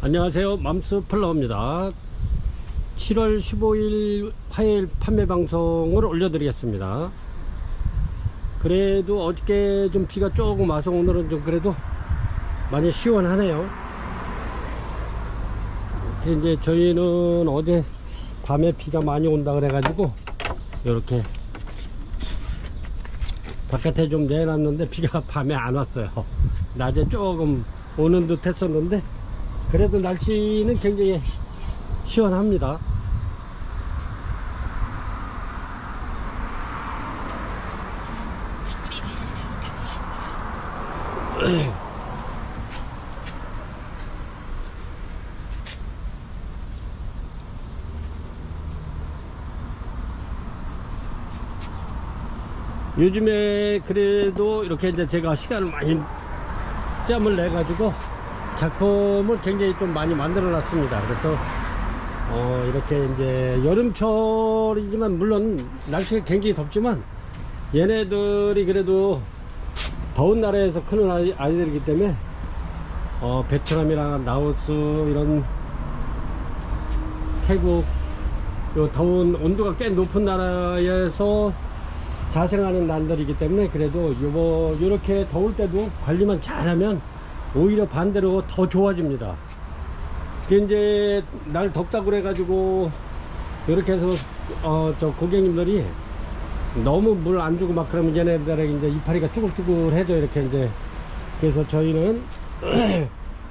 안녕하세요, 맘스플라워입니다. 7월 15일 화요일 판매 방송을 올려드리겠습니다. 그래도 어저께 좀 비가 조금 와서 오늘은 좀 그래도 많이 시원하네요. 이제 저희는 어제 밤에 비가 많이 온다 그래가지고 이렇게 바깥에 좀 내놨는데 비가 밤에 안 왔어요. 낮에 조금 오는 듯 했었는데 그래도 날씨는 굉장히 시원합니다. 요즘에 그래도 이렇게 이제 제가 시간을 많이 짬을 내 가지고 작품을 굉장히 좀 많이 만들어 놨습니다. 그래서 이렇게 이제 여름철이지만 물론 날씨가 굉장히 덥지만 얘네들이 그래도 더운 나라에서 크는 아이들이기 때문에 베트남이나 라오스 이런 태국 요 더운 온도가 꽤 높은 나라에서 자생하는 난들이기 때문에 그래도 요렇게 더울 때도 관리만 잘하면 오히려 반대로 더 좋아집니다. 이제 날 덥다고 그래가지고 이렇게 해서 저 고객님들이 너무 물 안 주고 막 그러면 얘네들에게 이제 이파리가 쭈글쭈글해져 이렇게 이제. 그래서 저희는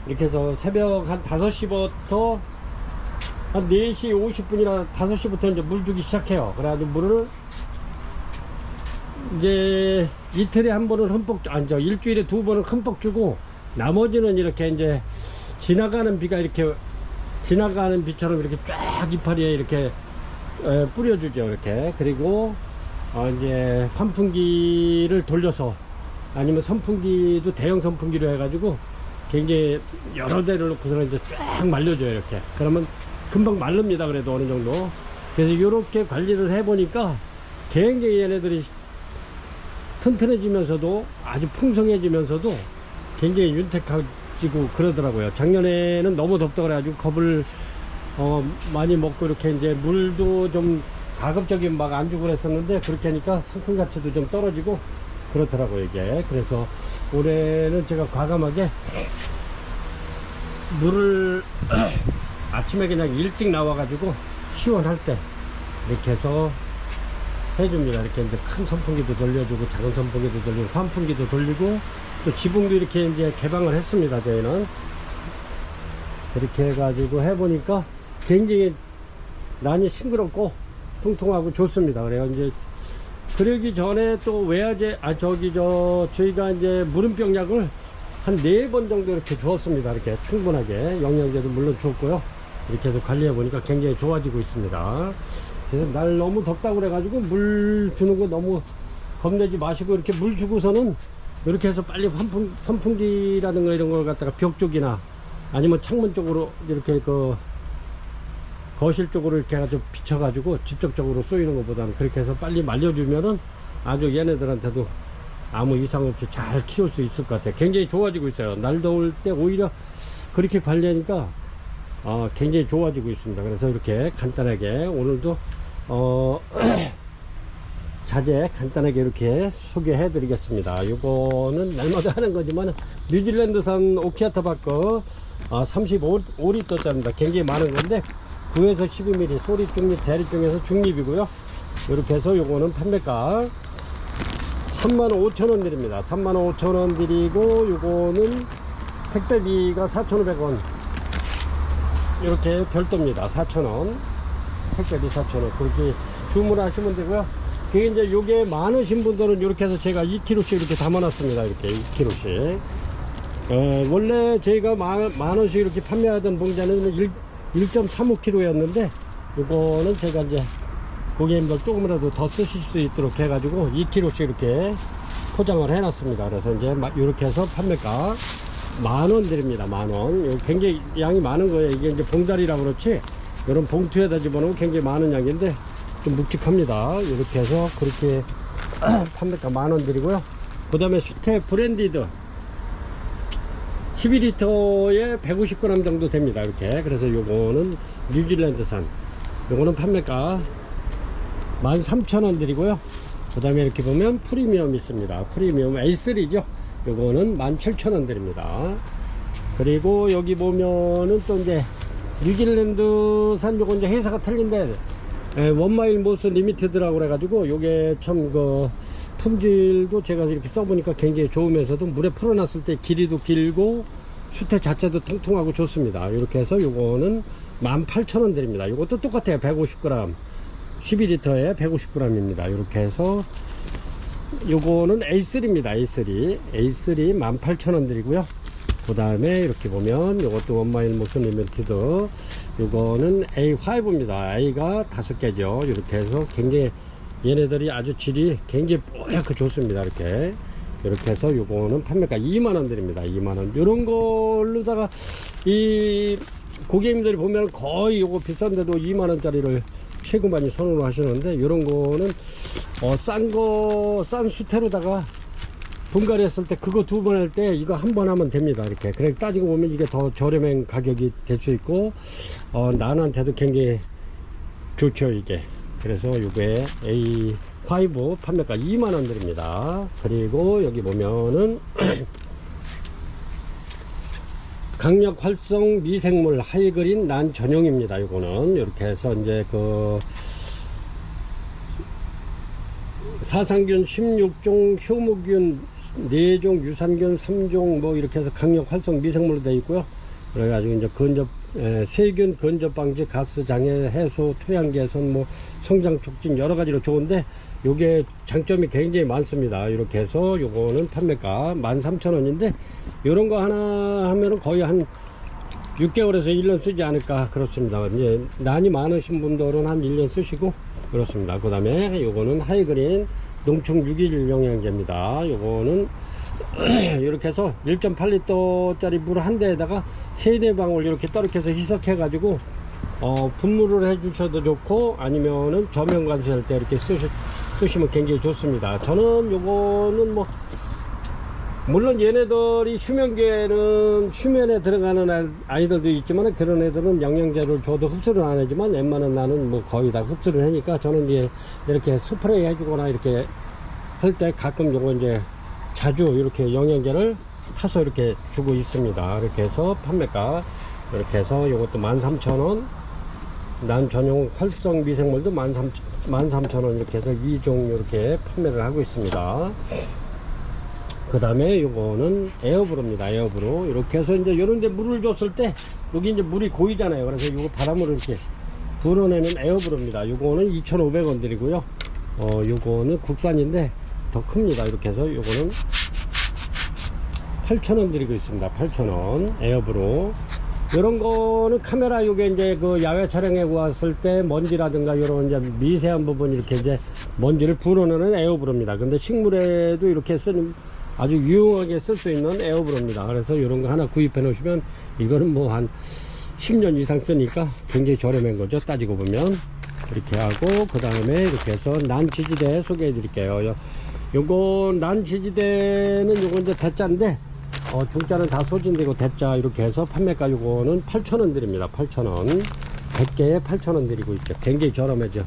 이렇게 해서 새벽 한 5시부터 한 4시 50분이나 5시부터 이제 물 주기 시작해요. 그래가지고 물을 이제 이틀에 한 번은 흠뻑, 일주일에 2번은 흠뻑 주고 나머지는 이렇게 이제 지나가는 비가 이렇게 지나가는 비처럼 이렇게 쫙 이파리에 이렇게 뿌려주죠. 이렇게. 그리고 이제 환풍기를 돌려서 아니면 선풍기도 대형 선풍기로 해가지고 굉장히 여러 대를 놓고서 이제 쫙 말려줘요. 이렇게. 그러면 금방 마릅니다. 그래도 어느 정도. 그래서 이렇게 관리를 해보니까 굉장히 얘네들이 튼튼해지면서도 아주 풍성해지면서도 굉장히 윤택해지고 그러더라고요. 작년에는 너무 덥다 그래가지고 겁을 많이 먹고 이렇게 이제 물도 좀 가급적이면 막 안 주고 그랬었는데 그렇게 하니까 상품 가치도 좀 떨어지고 그렇더라고요 이게. 그래서 올해는 제가 과감하게 물을 아침에 그냥 일찍 나와가지고 시원할 때 이렇게 해서 해줍니다. 이렇게 이제 큰 선풍기도 돌려주고 작은 선풍기도 돌리고 환풍기도 돌리고 또 지붕도 이렇게 이제 개방을 했습니다. 저희는 이렇게 해가지고 해보니까 굉장히 난이 싱그럽고 통통하고 좋습니다. 그래요. 이제 그러기 전에 또 외화제 저희가 이제 무름병 약을 한 4번 정도 이렇게 주었습니다. 이렇게 충분하게 영양제도 물론 주었고요. 이렇게 해서 관리해 보니까 굉장히 좋아지고 있습니다. 그래서 날 너무 덥다고 그래가지고 물 주는 거 너무 겁내지 마시고 이렇게 물 주고서는 이렇게 해서 빨리 선풍기라든가 이런 걸 갖다가 벽 쪽이나 아니면 창문 쪽으로 이렇게 거실 쪽으로 이렇게 해가지고 비춰가지고 직접적으로 쏘이는 것보다는 그렇게 해서 빨리 말려주면은 아주 얘네들한테도 아무 이상 없이 잘 키울 수 있을 것 같아요. 굉장히 좋아지고 있어요. 날 더울 때 오히려 그렇게 관리하니까 굉장히 좋아지고 있습니다. 그래서 이렇게 간단하게 오늘도 자재 간단하게 이렇게 소개해 드리겠습니다. 이거는 날마다 하는 거지만 뉴질랜드산 오키아타바커 35리터 짜리입니다. 굉장히 많은 건데 9에서 12mm 소리 중립 대리 중에서 중립이고요. 이렇게 해서 요거는 판매가 35,000원 드립니다. 35,000원 드리고 요거는 택배비가 4,500원 이렇게 별도입니다. 4,000원 택배비 4,000원 그렇게 주문하시면 되고요. 그게 이제 요게 많으신 분들은 이렇게 해서 제가 2kg씩 이렇게 담아놨습니다. 이렇게 2kg씩. 원래 저희가 만원씩 이렇게 판매하던 봉자는 1.35kg 였는데 이거는 제가 이제 고객님들 조금이라도 더 쓰실 수 있도록 해가지고 2kg씩 이렇게 포장을 해놨습니다. 그래서 이제 이렇게 해서 판매가 10,000원 드립니다. 10,000원. 굉장히 양이 많은 거예요. 이게 이제 봉다리라 그렇지 이런 봉투에다 집어넣으면 굉장히 많은 양인데 좀 묵직합니다. 이렇게 해서 그렇게 판매가 10,000원 드리고요. 그 다음에 수태 브랜디드 12리터에 150g 정도 됩니다. 이렇게. 그래서 요거는 뉴질랜드산. 요거는 판매가 13,000원 드리고요. 그 다음에 이렇게 보면 프리미엄 있습니다. 프리미엄 A3죠. 요거는 17,000원 드립니다. 그리고 여기 보면은 또 이제 뉴질랜드산 요거 이제 회사가 틀린데 원마일 모스 리미티드라고 그래가지고 요게 참 그 품질도 제가 이렇게 써보니까 굉장히 좋으면서도 물에 풀어놨을 때 길이도 길고 수태 자체도 통통하고 좋습니다. 이렇게 해서 요거는 18,000원 드립니다. 요것도 똑같아요. 150g 12리터에 150g입니다. 이렇게 해서 요거는 A3입니다. A3 18,000원 드리고요. 그 다음에 이렇게 보면 요것도 원마일 모션 리미티드 요거는 A5입니다. A가 5개죠. 이렇게 해서 굉장히 얘네들이 아주 질이 굉장히 뽀얗게 좋습니다. 이렇게 해서 요거는 판매가 2만원 드립니다. 2만원. 요런 걸로다가 이 고객님들이 보면 거의 요거 비싼데도 2만원짜리를 최고 많이 선호를 하시는데, 요런 거는 싼 수태로다가 분갈이 했을 때 그거 2번 할 때 이거 한 번 하면 됩니다. 이렇게. 그래 따지고 보면 이게 더 저렴한 가격이 될 수 있고 난한테도 굉장히 좋죠 이게. 그래서 요게 A5 판매가 2만원 드립니다. 그리고 여기 보면은 강력 활성 미생물 하이그린 난 전용입니다. 요거는 이렇게 해서 이제 그 사상균 16종, 효무균 4종, 유산균 3종 뭐 이렇게 해서 강력 활성 미생물로 되어 있고요. 그래가지고 이제 세균 근접 방지, 가스 장애 해소, 토양 개선, 뭐 성장 촉진 여러 가지로 좋은데 요게 장점이 굉장히 많습니다. 이렇게 해서 요거는 판매가 13,000원인데 요런 거 하나 하면은 거의 한 6개월에서 1년 쓰지 않을까 그렇습니다. 이제 난이 많으신 분들은 한 1년 쓰시고 그렇습니다. 그 다음에 요거는 하이그린 농축 유기질 영양제입니다. 요거는 이렇게 해서 1.8리터짜리 물 한 대에다가 3-4방울 이렇게 떨어져서 희석해 가지고 분무를 해 주셔도 좋고 아니면은 저면 관수할 때 이렇게 쓰시면 굉장히 좋습니다. 저는 요거는 뭐 물론 얘네들이 수면계는 수면에 들어가는 아이들도 있지만 그런 애들은 영양제를 줘도 흡수를 안 하지만 웬만한 나는 뭐 거의 다 흡수를 하니까 저는 이제 이렇게 스프레이 해주거나 이렇게 할 때 가끔 요거 이제 자주 이렇게 영양제를 타서 이렇게 주고 있습니다. 이렇게 해서 판매가 이렇게 해서 요것도 13,000원, 난 전용 활성 미생물도 13,000원 이렇게 해서 2종 이렇게 판매를 하고 있습니다. 그 다음에 요거는 에어브로입니다. 에어브로. 이렇게 해서 이제 요런데 물을 줬을 때 여기 이제 물이 고이잖아요. 그래서 요거 바람으로 이렇게 불어내는 에어브로입니다. 요거는 2,500원 드리고요. 요거는 국산인데 더 큽니다. 이렇게 해서 요거는 8,000원 드리고 있습니다. 8,000원 에어브로. 이런 거는 카메라 요게 이제 그 야외 촬영에 왔을 때 먼지라든가 요런 이제 미세한 부분 이렇게 이제 먼지를 불어내는 에어브로입니다. 근데 식물에도 이렇게 쓰는 아주 유용하게 쓸 수 있는 에어브로입니다. 그래서 이런 거 하나 구입해 놓으시면 이거는 뭐 한 10년 이상 쓰니까 굉장히 저렴한 거죠. 따지고 보면. 이렇게 하고 그 다음에 이렇게 해서 난 지지대 소개해 드릴게요. 요거 난 지지대는 요거 이제 대자인데 중자는 다 소진되고 대자 이렇게 해서 판매가 요거는 8,000원 드립니다. 8,000원 100개에 8,000원 드리고 있죠. 굉장히 저렴하죠.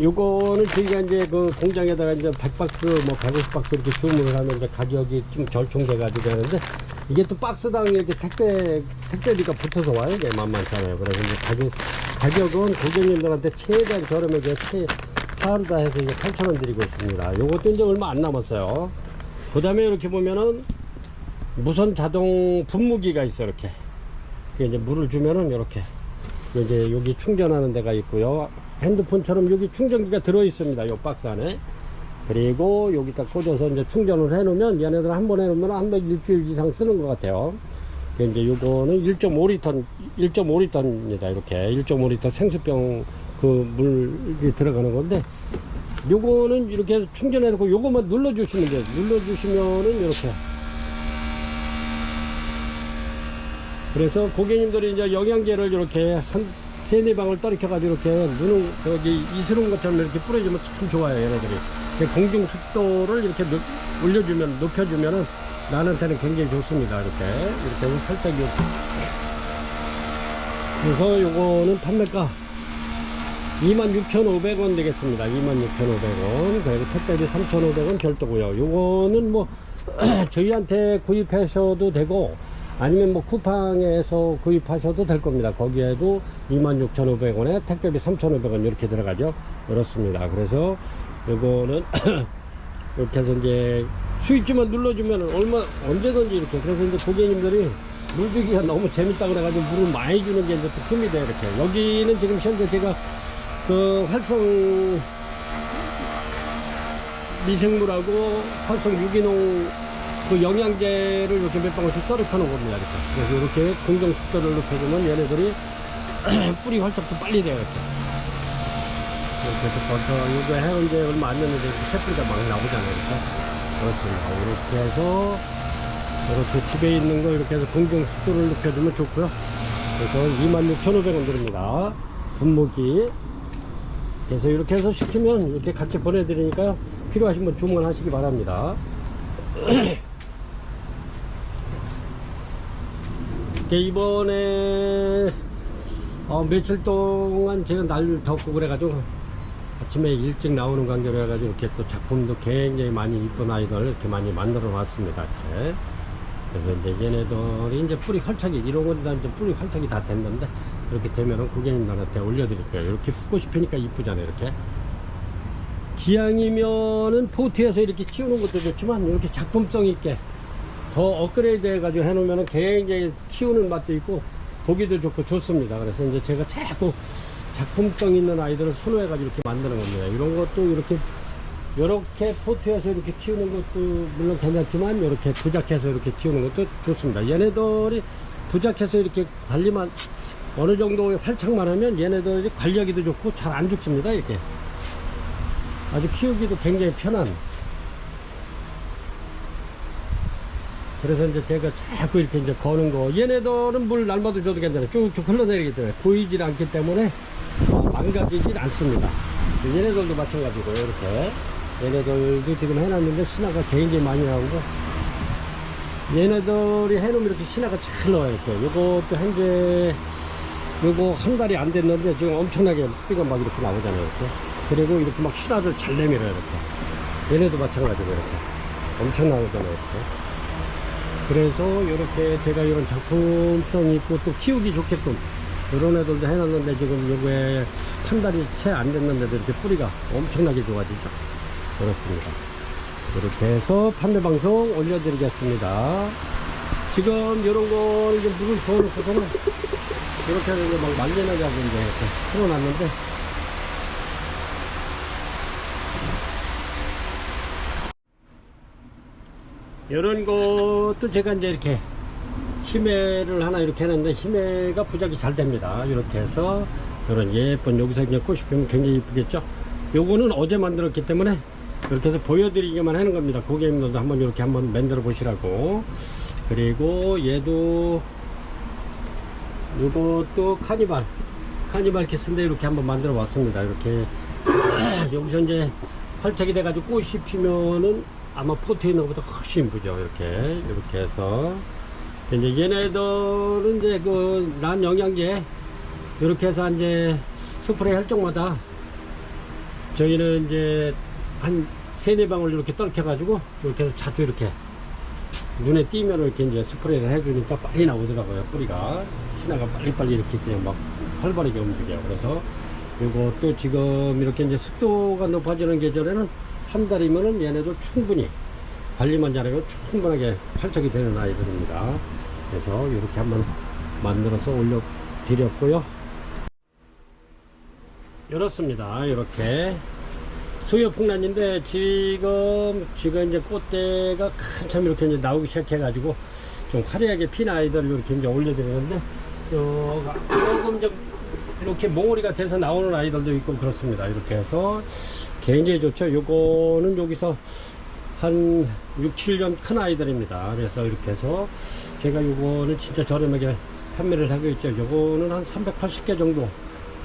요거는 저희가 이제 그 공장에다가 이제 100박스 뭐 150박스 이렇게 주문을 하면 이제 가격이 좀 절충돼 가지고 하는데 이게 또 박스당 이렇게 택배비가 붙어서 와요. 이게 만만찮아요. 그래서 이제 가격은 고객님들한테 최대한 저렴하게 하루다 해서 이제 8,000원 드리고 있습니다. 요것도 이제 얼마 안 남았어요. 그 다음에 이렇게 보면은 무선 자동 분무기가 있어요. 이렇게 이제 물을 주면은 이렇게 이제 여기 충전하는 데가 있고요. 핸드폰처럼 여기 충전기가 들어 있습니다. 요 박스 안에. 그리고 여기다 꽂아서 이제 충전을 해 놓으면 얘네들 한 번 해 놓으면 한 번 일주일 이상 쓰는 것 같아요. 이제 요거는 1.5리터입니다. 이렇게 1.5리터 생수병 그 물이 들어가는 건데 요거는 이렇게 해서 충전해 놓고 요거만 눌러 주시면 돼요. 눌러 주시면은 이렇게. 그래서 고객님들이 이제 영양제를 이렇게 한 3-4방울 떨어져 가지고 이렇게 눈을 저기 이스름 것처럼 이렇게 뿌려주면 참 좋아요. 얘네들이 공중 습도를 이렇게 올려주면 높여주면은 나한테는 굉장히 좋습니다. 이렇게 해서 살짝 이렇게. 그래서 요거는 판매가 26,500원 되겠습니다. 26,500원. 그리고 택배비 3,500원 별도고요. 요거는 뭐 저희한테 구입하셔도 되고 아니면 뭐 쿠팡에서 구입하셔도 될 겁니다. 거기에도 26,500원에 택배비 3,500원 이렇게 들어가죠. 그렇습니다. 그래서 요거는 이렇게 해서 이제 스위치만 눌러주면 언제든지 이렇게. 그래서 이제 고객님들이 물 주기가 너무 재밌다 그래가지고 물을 많이 주는 게 이제 또 틈이 돼요. 이렇게. 여기는 지금 현재 제가 그 활성 미생물하고 활성 유기농 그 영양제를 이렇게 몇 방울씩 떨어져 놓은 겁니다. 이렇게. 그래서 이렇게 공정 습도를 높여주면 얘네들이 뿌리 활착도 빨리 돼요. 이렇게. 이렇게 해서 벌써 이거 해온 지 얼마 안 됐는데 새뿌리가 막 나오잖아요. 이렇게. 그렇습니다. 이렇게 해서 이렇게 집에 있는 거 이렇게 해서 공정 습도를 높여주면 좋고요. 그래서 26,500원 드립니다. 분무기. 그래서 이렇게 해서 시키면 이렇게 같이 보내드리니까요. 필요하신 분 주문하시기 바랍니다. 이번에 며칠 동안 제가 날 덥고 그래가지고 아침에 일찍 나오는 관계로 해가지고 이렇게 또 작품도 굉장히 많이 이쁜 아이들 이렇게 많이 만들어 놨습니다. 이렇게. 그래서 이제 얘네들이 이제 뿌리 활착이 이런 건 이제 뿌리 활착이 다 됐는데 이렇게 되면은 고객님들한테 올려드릴게요. 이렇게 꽃이 피니까 이쁘잖아요. 이렇게. 기왕이면은 포트에서 이렇게 키우는 것도 좋지만 이렇게 작품성 있게 더 업그레이드 해가지고 해놓으면 굉장히 키우는 맛도 있고 보기도 좋고 좋습니다. 그래서 이제 제가 자꾸 작품성 있는 아이들을 선호해가지고 이렇게 만드는 겁니다. 이런 것도 이렇게 포트에서 이렇게 키우는 것도 물론 괜찮지만 이렇게 부작해서 이렇게 키우는 것도 좋습니다. 얘네들이 부작해서 이렇게 관리만 어느 정도 활착만 하면 얘네들이 관리하기도 좋고 잘 안 죽습니다. 이렇게 아주 키우기도 굉장히 편한. 그래서 이제 제가 자꾸 이렇게 이제 거는 거, 얘네들은 물 날마다 줘도 괜찮아요. 쭉쭉 흘러내리기 때문에 보이질 않기 때문에 망가지질 않습니다. 얘네들도 마찬가지고요. 이렇게 얘네들도 지금 해놨는데 신화가 굉장히 많이 나오고, 얘네들이 해놓으면 이렇게 신화가 잘 나와요. 이렇게 요것도 현재 요거 한 달이 안 됐는데 지금 엄청나게 뿌리가 막 이렇게 나오잖아요. 이렇게. 그리고 이렇게 막 신화를 잘 내밀어요. 이렇게. 얘네도 마찬가지고 이렇게 엄청 나오잖아요. 이렇게. 그래서 이렇게 제가 이런 작품성 있고 또 키우기 좋게끔 이런 애들도 해놨는데 지금 요거에 한 달이 채 안 됐는데도 이렇게 뿌리가 엄청나게 좋아지죠. 그렇습니다. 이렇게 해서 판매 방송 올려드리겠습니다. 지금 이런 거 이제 물을 부어놓고서는 이렇게 해서 이제 막 말려나가고 이제 이렇게 풀어놨는데, 이런 것도 제가 이제 이렇게 심해를 하나 이렇게 했는데 심해가 부작이 잘 됩니다. 이렇게 해서 이런 예쁜, 여기서 그냥 꽃이 피면 굉장히 이쁘겠죠. 요거는 어제 만들었기 때문에 이렇게 해서 보여드리기만 하는 겁니다. 고객님들도 한번 이렇게 한번 만들어 보시라고. 그리고 얘도 요것도 카니발 키스인데 이렇게 한번 만들어 봤습니다. 이렇게 여기서 이제 활착이 돼 가지고 꽃이 피면은 아마 포트에 있는 것보다 훨씬 이쁘죠. 이렇게 해서 이제 얘네들은 이제 그 난 영양제 이렇게 해서 이제 스프레이 할 적마다 저희는 이제 한 3-4방울 이렇게 떨켜 가지고 이렇게 해서 자주 이렇게 눈에 띄면 이렇게 이제 스프레이를 해주니까 빨리 나오더라고요. 뿌리가 신화가 빨리빨리 이렇게 그냥 막 활발하게 움직여요. 그래서 이것도 지금 이렇게 이제 습도가 높아지는 계절에는 한 달이면은 얘네들 충분히 관리만 잘하고 충분하게 활착이 되는 아이들입니다. 그래서 이렇게 한번 만들어서 올려드렸고요. 이렇습니다. 이렇게 수요풍란인데 지금 이제 꽃대가 한참 이렇게 이제 나오기 시작해가지고 좀 화려하게 핀 아이들을 이렇게 이제 올려드리는데 조금 좀 이렇게 몽우리가 돼서 나오는 아이들도 있고 그렇습니다. 이렇게 해서 굉장히 좋죠. 요거는 여기서 한 6-7년 큰 아이들입니다. 그래서 이렇게 해서 제가 요거는 진짜 저렴하게 판매를 하고 있죠. 요거는 한 380개 정도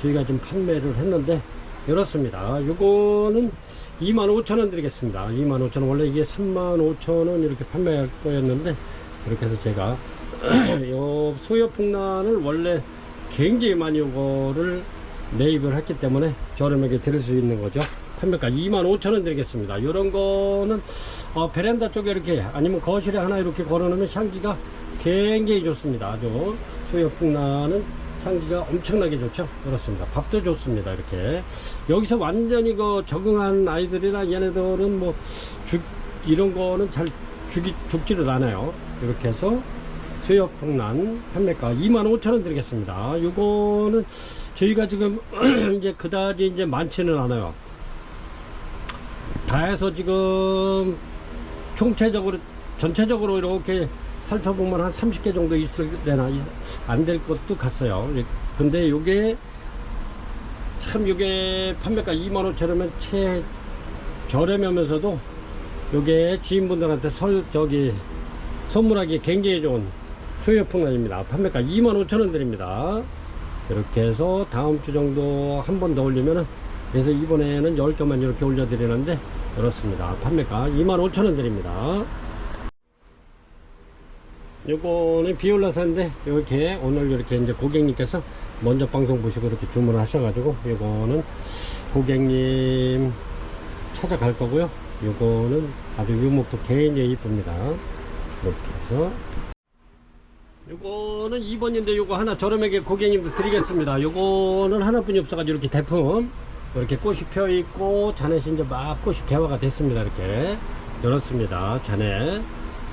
저희가 지금 판매를 했는데 이렇습니다. 요거는 25,000원 드리겠습니다. 25,000원. 원래 이게 35,000원 이렇게 판매할 거였는데, 이렇게 해서 제가 요 소요풍란을 원래 굉장히 많이 요거를 매입을 했기 때문에 저렴하게 드릴 수 있는 거죠. 판매가 25,000원 드리겠습니다. 요런 거는 베란다 쪽에 이렇게 아니면 거실에 하나 이렇게 걸어놓으면 향기가 굉장히 좋습니다. 아주 소요풍란은 향기가 엄청나게 좋죠. 그렇습니다. 밥도 좋습니다. 이렇게 여기서 완전히 적응한 아이들이나 얘네들은 뭐 이런 거는 잘 죽지를 않아요. 이렇게 해서 소요풍란 판매가 25,000원 드리겠습니다. 요거는 저희가 지금 이제 그다지 이제 많지는 않아요. 다 해서 지금 총체적으로 전체적으로 이렇게 살펴보면 한 30개 정도 있을래나 안 될 것도 같아요. 근데 요게 참 요게 판매가 25,000원이면 최 저렴하면서도 요게 지인분들한테 선물하기 굉장히 좋은 소요풍란입니다. 판매가 25,000원 드립니다. 이렇게 해서 다음 주 정도 한 번 더 올리면은, 그래서 이번에는 10개만 이렇게 올려드리는데, 그렇습니다. 판매가 25,000원 드립니다. 요거는 비올라사인데, 이렇게 오늘 이렇게 이제 고객님께서 먼저 방송 보시고 이렇게 주문을 하셔가지고, 요거는 고객님 찾아갈 거고요. 요거는 아주 유목도 굉장히 이쁩니다. 이렇게 해서. 요거는 2번인데 요거 하나 저렴하게 고객님도 드리겠습니다. 요거는 하나뿐이 없어가지고 이렇게 대품 이렇게 꽃이 펴 있고 자넷이 이제 막 꽃이 개화가 됐습니다. 이렇게 열었습니다. 자넷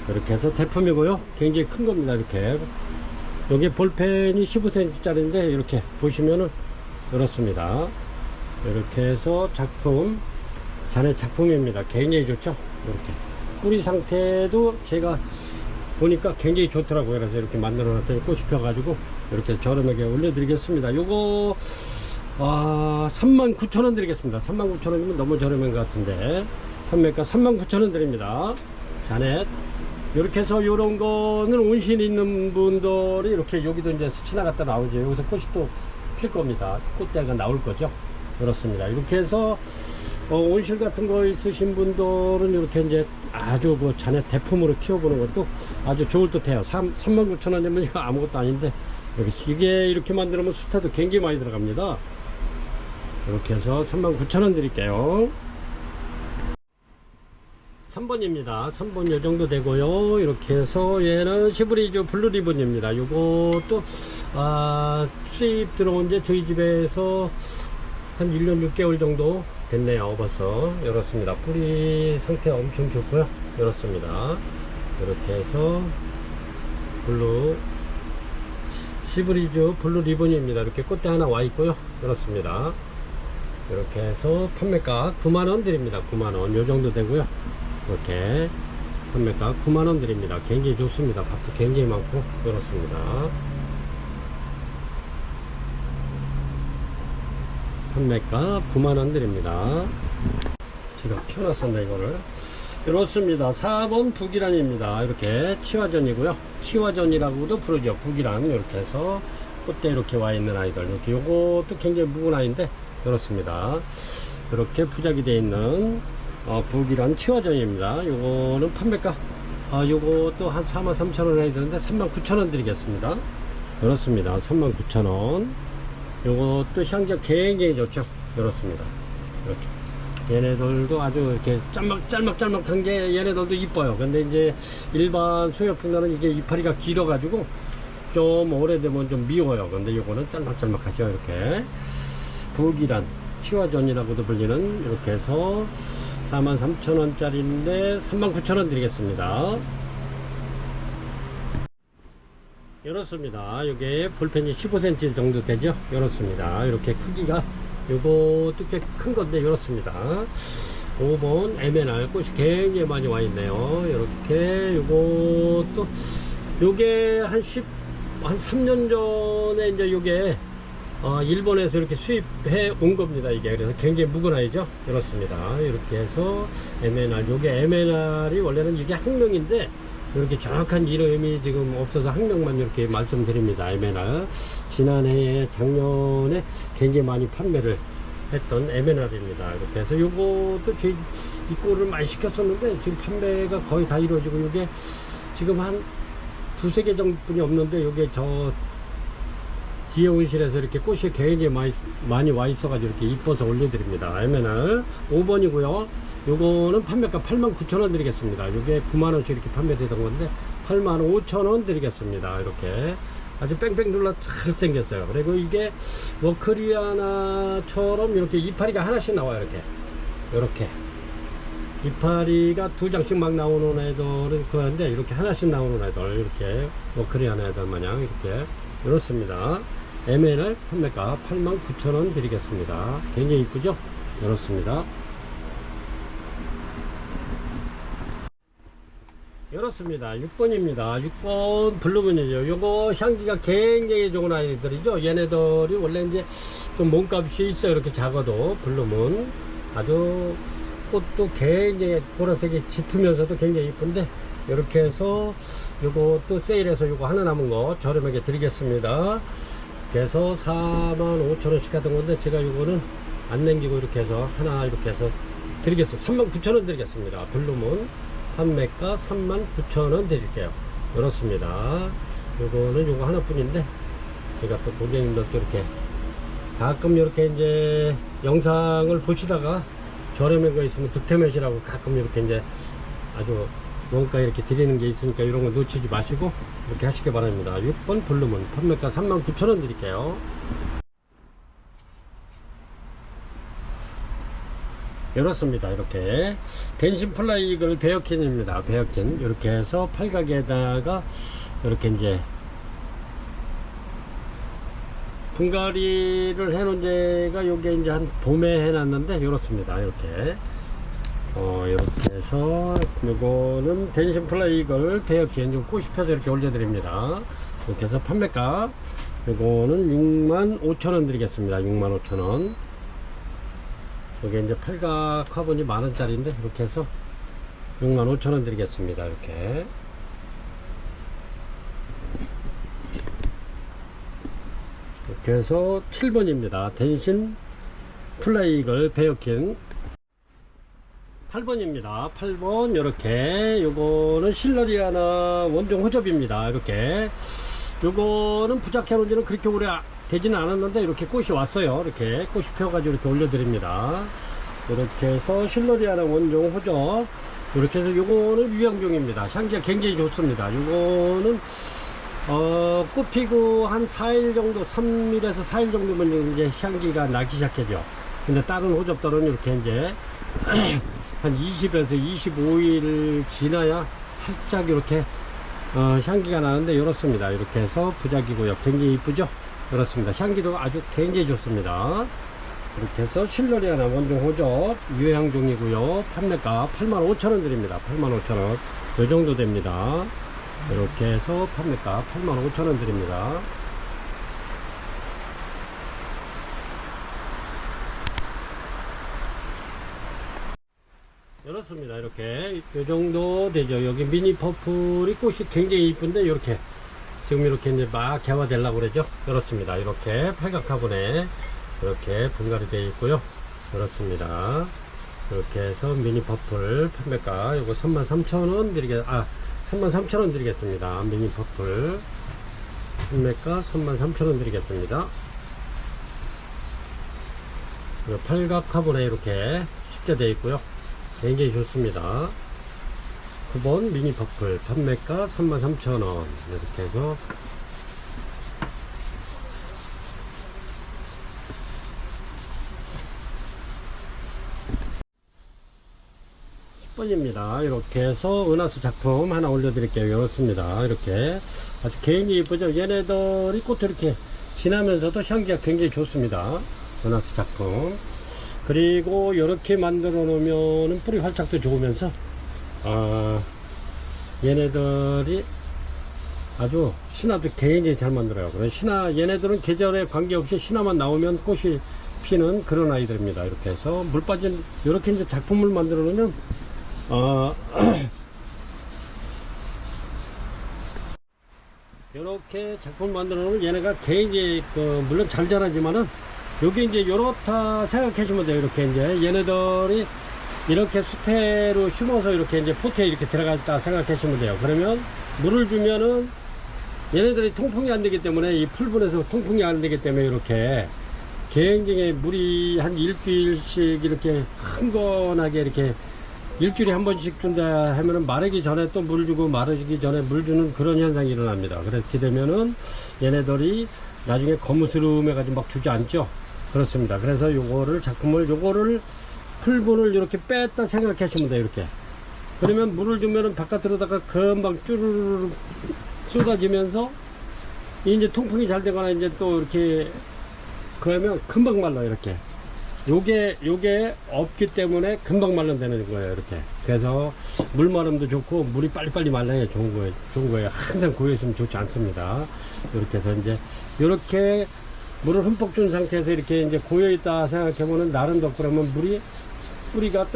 이렇게 해서 대품이고요. 굉장히 큰 겁니다. 이렇게 여기 볼펜이 15cm 짜리인데 이렇게 보시면은 이렇습니다. 이렇게 해서 작품 자넷 작품입니다. 굉장히 좋죠. 이렇게 뿌리 상태도 제가 보니까 굉장히 좋더라고요. 그래서 이렇게 만들어 놨더니 꽃이 펴가지고 이렇게 저렴하게 올려드리겠습니다. 요거 39,000원 드리겠습니다. 39,000원이면 너무 저렴한 것 같은데 판매가 39,000원 드립니다. 자넷 이렇게 해서 요런 거는 온실 있는 분들이 이렇게 여기도 이제 지나갔다 나오죠. 여기서 꽃이 또 필 겁니다. 꽃대가 나올 거죠. 그렇습니다. 이렇게 해서 온실 같은 거 있으신 분들은 이렇게 이제 아주 자넷 대품으로 키워보는 것도 아주 좋을 듯 해요. 39,000원이면 이거 아무것도 아닌데, 이게 이렇게 만들면 수타도 굉장히 많이 들어갑니다. 이렇게 해서 39,000원 드릴게요. 3번입니다. 3번 요 정도 되고요. 이렇게 해서 얘는 시브리즈 블루 리본입니다. 요것도 수입 들어온 지 저희 집에서 한 1년 6개월 정도 됐네요. 벌써 열었습니다. 뿌리 상태 엄청 좋고요. 열었습니다. 이렇게 해서 블루 시브리즈 블루 리본입니다. 이렇게 꽃대 하나 와 있고요. 열었습니다. 이렇게 해서 판매가 9만원 드립니다. 9만원 요 정도 되고요. 이렇게 판매가 9만원 드립니다. 굉장히 좋습니다. 밥도 굉장히 많고 그렇습니다. 판매가 9만원 드립니다. 제가 켜놨었네 이거를. 이렇습니다. 4번 북이란입니다. 이렇게 치화전이고요. 치화전이라고도 부르죠. 북이란. 이렇게 해서 꽃대 이렇게 와 있는 아이들. 이렇게 요것도 굉장히 묵은 아이인데 그렇습니다. 이렇게 부작이 되어 있는 북이란 치화전입니다. 요거는 판매가 요것도 한 43,000원 해야 되는데 39,000원 드리겠습니다. 그렇습니다. 39,000원. 요것도 향기가 굉장히 좋죠. 그렇습니다. 이렇게 얘네들도 아주 이렇게 짤막짤막한 게 얘네들도 이뻐요. 근데 이제 일반 소요풍란은 이게 이파리가 길어 가지고 좀 오래되면 좀 미워요. 근데 요거는 짤막짤막하죠. 이렇게 북이란 치화전이라고도 불리는 이렇게 해서 43,000원짜리인데 39,000원 드리겠습니다. 이렇습니다. 이게 볼펜이 15cm 정도 되죠. 이렇습니다. 이렇게 크기가 요것도 꽤 큰 건데 이렇습니다. 5번 MNR 꽃이 굉장히 많이 와 있네요. 이렇게 요것도 요게 한 3년 전에 이제 요게 일본에서 이렇게 수입해 온 겁니다. 이게 그래서 굉장히 묵은 아이죠. 이렇습니다. 이렇게 해서 MNR 요게 MNR이 원래는 이게 학명인데 이렇게 정확한 이름이 지금 없어서 학명만 이렇게 말씀드립니다. MNR 지난해 작년에 굉장히 많이 판매를 했던 에메랄입니다. 이렇게 해서 요것도 저희 입고를 많이 시켰었는데 지금 판매가 거의 다 이루어지고, 요게 지금 한 두세 개 정도뿐이 없는데, 요게 저 뒤에 온실에서 이렇게 꽃이 굉장히 많이 와 있어 가지고 이렇게 이뻐서 올려드립니다. 에메랄 5번이고요 요거는 판매가 89,000원 드리겠습니다. 요게 9만원씩 이렇게 판매되던 건데 85,000원 드리겠습니다. 이렇게 아주 뺑뺑 둘러 잘 생겼어요. 그리고 이게 워크리아나처럼 이렇게 이파리가 하나씩 나와요. 이렇게 이파리가 두 장씩 막 나오는 애들은 그런데, 이렇게 하나씩 나오는 애들, 이렇게 워크리아나 애들 마냥 이렇게 이렇습니다. ML 판매가 89,000원 드리겠습니다. 굉장히 이쁘죠? 이렇습니다. 이렇습니다. 6번입니다. 6번 블루문이죠. 요거 향기가 굉장히 좋은 아이들이죠. 얘네들이 원래 이제 좀 몸값이 있어요. 이렇게 작아도. 블루문 아주 꽃도 굉장히 보라색이 짙으면서도 굉장히 이쁜데, 이렇게 해서 요것도 세일해서 요거 하나 남은 거 저렴하게 드리겠습니다. 그래서 45,000원씩 하던 건데 제가 요거는 안 남기고 이렇게 해서 하나 이렇게 해서 드리겠습니다. 39,000원 드리겠습니다. 블루문 판매가 39,000원 드릴게요. 그렇습니다. 요거는 요거 하나뿐인데, 제가 또 고객님들도 이렇게 가끔 이렇게 이제 영상을 보시다가 저렴한 거 있으면 득템해시라고 가끔 이렇게 이제 아주 원가 이렇게 드리는 게 있으니까 이런 거 놓치지 마시고 이렇게 하시기 바랍니다. 6번 블루문 판매가 39,000원 드릴게요. 이렇습니다. 이렇게 댄싱 플라이글 베어킨입니다. 베어킨 이렇게 해서 팔각에다가 이렇게 이제 분갈이를 해놓은 데가 요게 이제 한 봄에 해놨는데 이렇습니다. 이렇게 이렇게 해서 요거는 댄싱 플라이글 베어킨 좀 꽃이 펴서 이렇게 올려드립니다. 이렇게 해서 판매가 요거는 65,000원 드리겠습니다. 65,000원. 여기 이제 팔각 화분이 만원짜리인데 이렇게 해서 65,000원 드리겠습니다. 이렇게 해서 7번입니다. 댄싱 플라이글 베어킨 8번입니다. 8번 이렇게 요거는 실러리아나 원종 호접입니다. 이렇게 요거는 부착해 놓은 지는 그렇게 오래 되지는 않았는데 이렇게 꽃이 왔어요. 이렇게 꽃이 펴가지고 이렇게 올려드립니다. 이렇게 해서 실러리아나 원종 호접 이렇게 해서 요거는 유향종입니다. 향기가 굉장히 좋습니다. 요거는 꽃 피고 한 4일 정도, 3일에서 4일 정도면 이제 향기가 나기 시작하죠. 근데 다른 호접들은 이렇게 이제 한 20에서 25일 지나야 살짝 이렇게 향기가 나는데 이렇습니다. 이렇게 해서 부작이고요. 굉장히 이쁘죠? 그렇습니다. 향기도 아주 굉장히 좋습니다. 이렇게 해서 실러리아나 원종 호접 유향종이고요. 판매가 85,000원 드립니다. 85,000원 이 정도 됩니다. 이렇게 해서 판매가 85,000원 드립니다. 이렇습니다. 이렇게 이 정도 되죠. 여기 미니 퍼플이 꽃이 굉장히 이쁜데 이렇게 지금 이렇게 이제 막 개화되려고 그러죠. 그렇습니다. 이렇게 팔각 화분에 이렇게 분갈이 되어 있고요. 그렇습니다. 이렇게 해서 미니 퍼플 판매가 요거 33,000원 33,000원 드리겠습니다. 미니 퍼플 판매가 33,000원 드리겠습니다. 팔각 화분에 이렇게 쉽게 되어 있고요. 굉장히 좋습니다. 9번 미니 퍼플 판매가 33,000원 이렇게 해서 10번입니다. 이렇게 해서 은하수 작품 하나 올려드릴게요. 이렇습니다. 이렇게 아주 굉장히 이쁘죠. 얘네들이 꽃 이렇게 지나면서도 향기가 굉장히 좋습니다. 은하수 작품. 그리고 이렇게 만들어 놓으면 뿌리 활착도 좋으면서 얘네들이 아주 신화도 굉장히 잘 만들어요. 그래서 신화 얘네들은 계절에 관계없이 신화만 나오면 꽃이 피는 그런 아이들입니다. 이렇게 해서 물 빠진 이렇게 이제 작품을 만들어 놓으면 이렇게 작품 만들어 놓으면 얘네가 굉장히 물론 잘 자라지만은 여기 이제 요렇다 생각하시면 돼요. 이렇게 이제 얘네들이 이렇게 수태로 심어서 이렇게 이제 포트에 이렇게 들어갔다 생각하시면 돼요. 그러면 물을 주면은 얘네들이 통풍이 안 되기 때문에, 이 풀분에서 통풍이 안 되기 때문에 이렇게 굉장히 물이 한 일주일씩 이렇게 흥건하게 이렇게 일주일에 한 번씩 준다 하면은 마르기 전에 또 물 주고 마르기 전에 물 주는 그런 현상이 일어납니다. 그렇게 되면은 얘네들이 나중에 거무스름해 가지고 막 주저앉죠. 그렇습니다. 그래서 요거를 요거를 풀분을 이렇게 뺐다 생각하시면 돼요. 이렇게. 그러면 물을 주면은 바깥으로다가 금방 쭈르르 쏟아지면서 이제 통풍이 잘 되거나 이제 또 이렇게 그러면 금방 말라. 이렇게 요게 없기 때문에 금방 말른다는 거예요. 이렇게. 그래서 물 마름도 좋고 물이 빨리빨리 말라야 좋은 거예요. 항상 고여 있으면 좋지 않습니다. 이렇게 해서 이제 이렇게 물을 흠뻑 준 상태에서 이렇게 이제 고여 있다 생각해보면 날은 덥고 그러면 뿌리가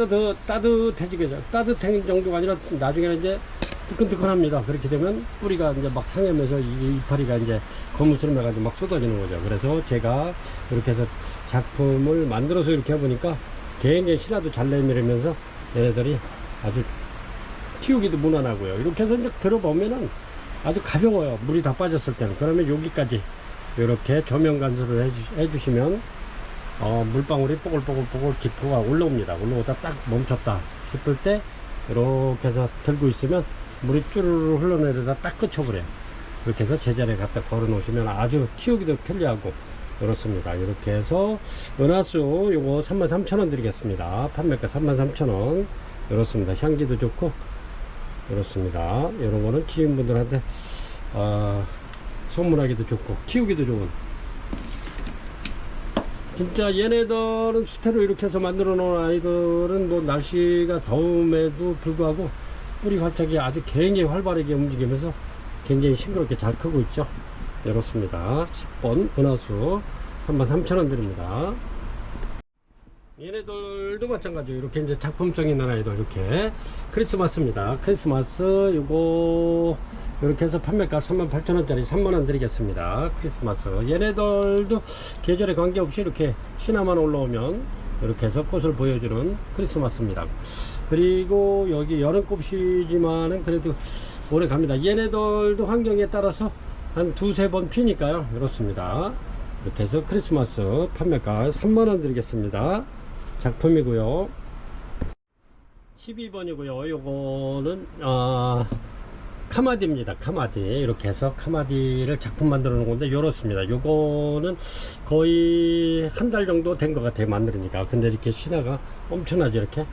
따뜻해지겠죠. 따뜻한 정도가 아니라 나중에는 이제 뜨끈뜨끈합니다. 그렇게 되면 뿌리가 이제 막 상하면서 이 이파리가 이제 거무스름해 가지고 막 쏟아지는 거죠. 그래서 제가 이렇게 해서 작품을 만들어서 이렇게 해보니까 굉장히 신화도 잘 내밀으면서 얘네들이 아주 키우기도 무난하고요. 이렇게 해서 이제 들어보면은 아주 가벼워요. 물이 다 빠졌을 때는. 그러면 여기까지 이렇게 조명 간수를 해주시면 물방울이 뽀글뽀글 기포가 올라옵니다. 올라오다 딱 멈췄다 싶을 때 이렇게 해서 들고 있으면 물이 쭈르르 흘러내려다 딱 끝쳐버려요. 이렇게 해서 제자리에 갖다 걸어 놓으시면 아주 키우기도 편리하고 그렇습니다. 이렇게 해서 은하수 요거 33,000원 드리겠습니다. 판매가 33,000원. 이렇습니다. 향기도 좋고 이렇습니다. 이런 거는 지인분들한테 선물하기도 좋고 키우기도 좋은, 진짜 얘네들은 수태로 이렇게 해서 만들어 놓은 아이들은 뭐 날씨가 더움에도 불구하고 뿌리 활착이 아주 굉장히 활발하게 움직이면서 굉장히 싱그럽게 잘 크고 있죠. 이렇습니다. 10번 은하수 33,000원 드립니다. 얘네들도 마찬가지로 이렇게 이제 작품성 있는 아이들, 이렇게 크리스마스입니다. 크리스마스 요거 이렇게 해서 판매가 38,000원짜리 3만원 드리겠습니다. 크리스마스 얘네들도 계절에 관계없이 이렇게 신화만 올라오면 이렇게 해서 꽃을 보여주는 크리스마스입니다. 그리고 여기 여름꽃이지만은 그래도 오래 갑니다. 얘네들도 환경에 따라서 한 두세 번 피니까요. 이렇습니다. 이렇게 해서 크리스마스 판매가 3만원 드리겠습니다. 작품이고요. 12번이고요. 요거는 카마디입니다. 카마디. 이렇게 해서 카마디를 작품 만들어 놓은 건데 이렇습니다. 요거는 거의 한 달 정도 된 것 같아요. 만들으니까. 근데 이렇게 신화가 엄청나죠. 이렇게.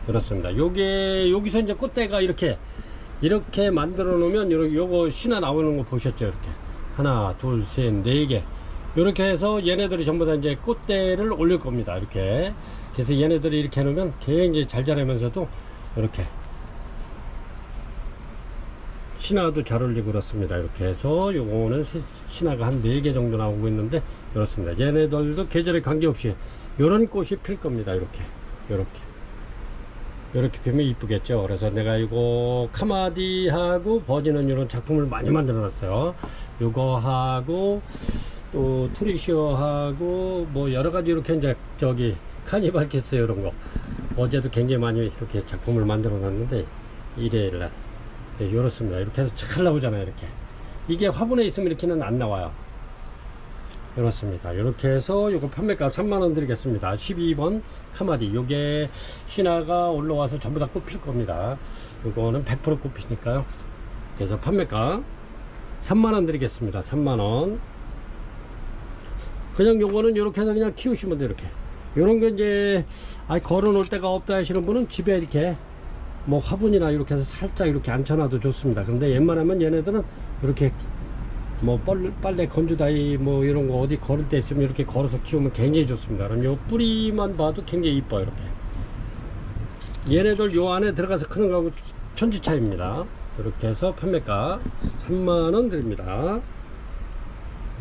그렇습니다. 여기서 이제 꽃대가 이렇게 만들어 놓으면 요거 신화 나오는 거 보셨죠? 이렇게. 하나, 둘, 셋, 네 개. 이렇게 해서 얘네들이 전부 다 이제 꽃대를 올릴 겁니다. 이렇게. 그래서 얘네들이 이렇게 해놓으면 굉장히 잘 자라면서도 이렇게 신화도 잘 올리고 그렇습니다. 이렇게 해서 요거는 신화가 한 4개 정도 나오고 있는데 이렇습니다. 얘네들도 계절에 관계없이 요런 꽃이 필 겁니다. 이렇게 피면 이쁘겠죠. 그래서 내가 이거 카마디하고 버지는 이런 작품을 많이 만들어 놨어요. 요거 하고 또 트리시어하고 뭐 여러가지 이렇게 이제 저기 카니발 키스 이런 거 어제도 굉장히 많이 이렇게 작품을 만들어 놨는데 일요일날 네, 이렇습니다. 이렇게 해서 잘 나오잖아요. 이렇게 이게 화분에 있으면 이렇게는 안 나와요. 이렇습니다. 이렇게 해서 요거 판매가 3만원 드리겠습니다. 12번 카마디. 요게 신화가 올라와서 전부 다 꽃필 겁니다. 요거는 100% 꽃피니까요. 그래서 판매가 3만원 드리겠습니다. 3만원. 그냥 요거는 이렇게 해서 그냥 키우시면 돼요. 이렇게 요런 게 이제 걸어 놓을 데가 없다 하시는 분은 집에 이렇게 뭐 화분이나 이렇게 해서 살짝 이렇게 앉혀놔도 좋습니다. 근데 웬만하면 얘네들은 이렇게 뭐 빨래 건조다이 뭐 이런 거 어디 걸을 때 있으면 이렇게 걸어서 키우면 굉장히 좋습니다. 그럼 요 뿌리만 봐도 굉장히 이뻐요. 이렇게 얘네들 요 안에 들어가서 크는 거하고 천지 차이입니다. 이렇게 해서 판매가 3만원 드립니다.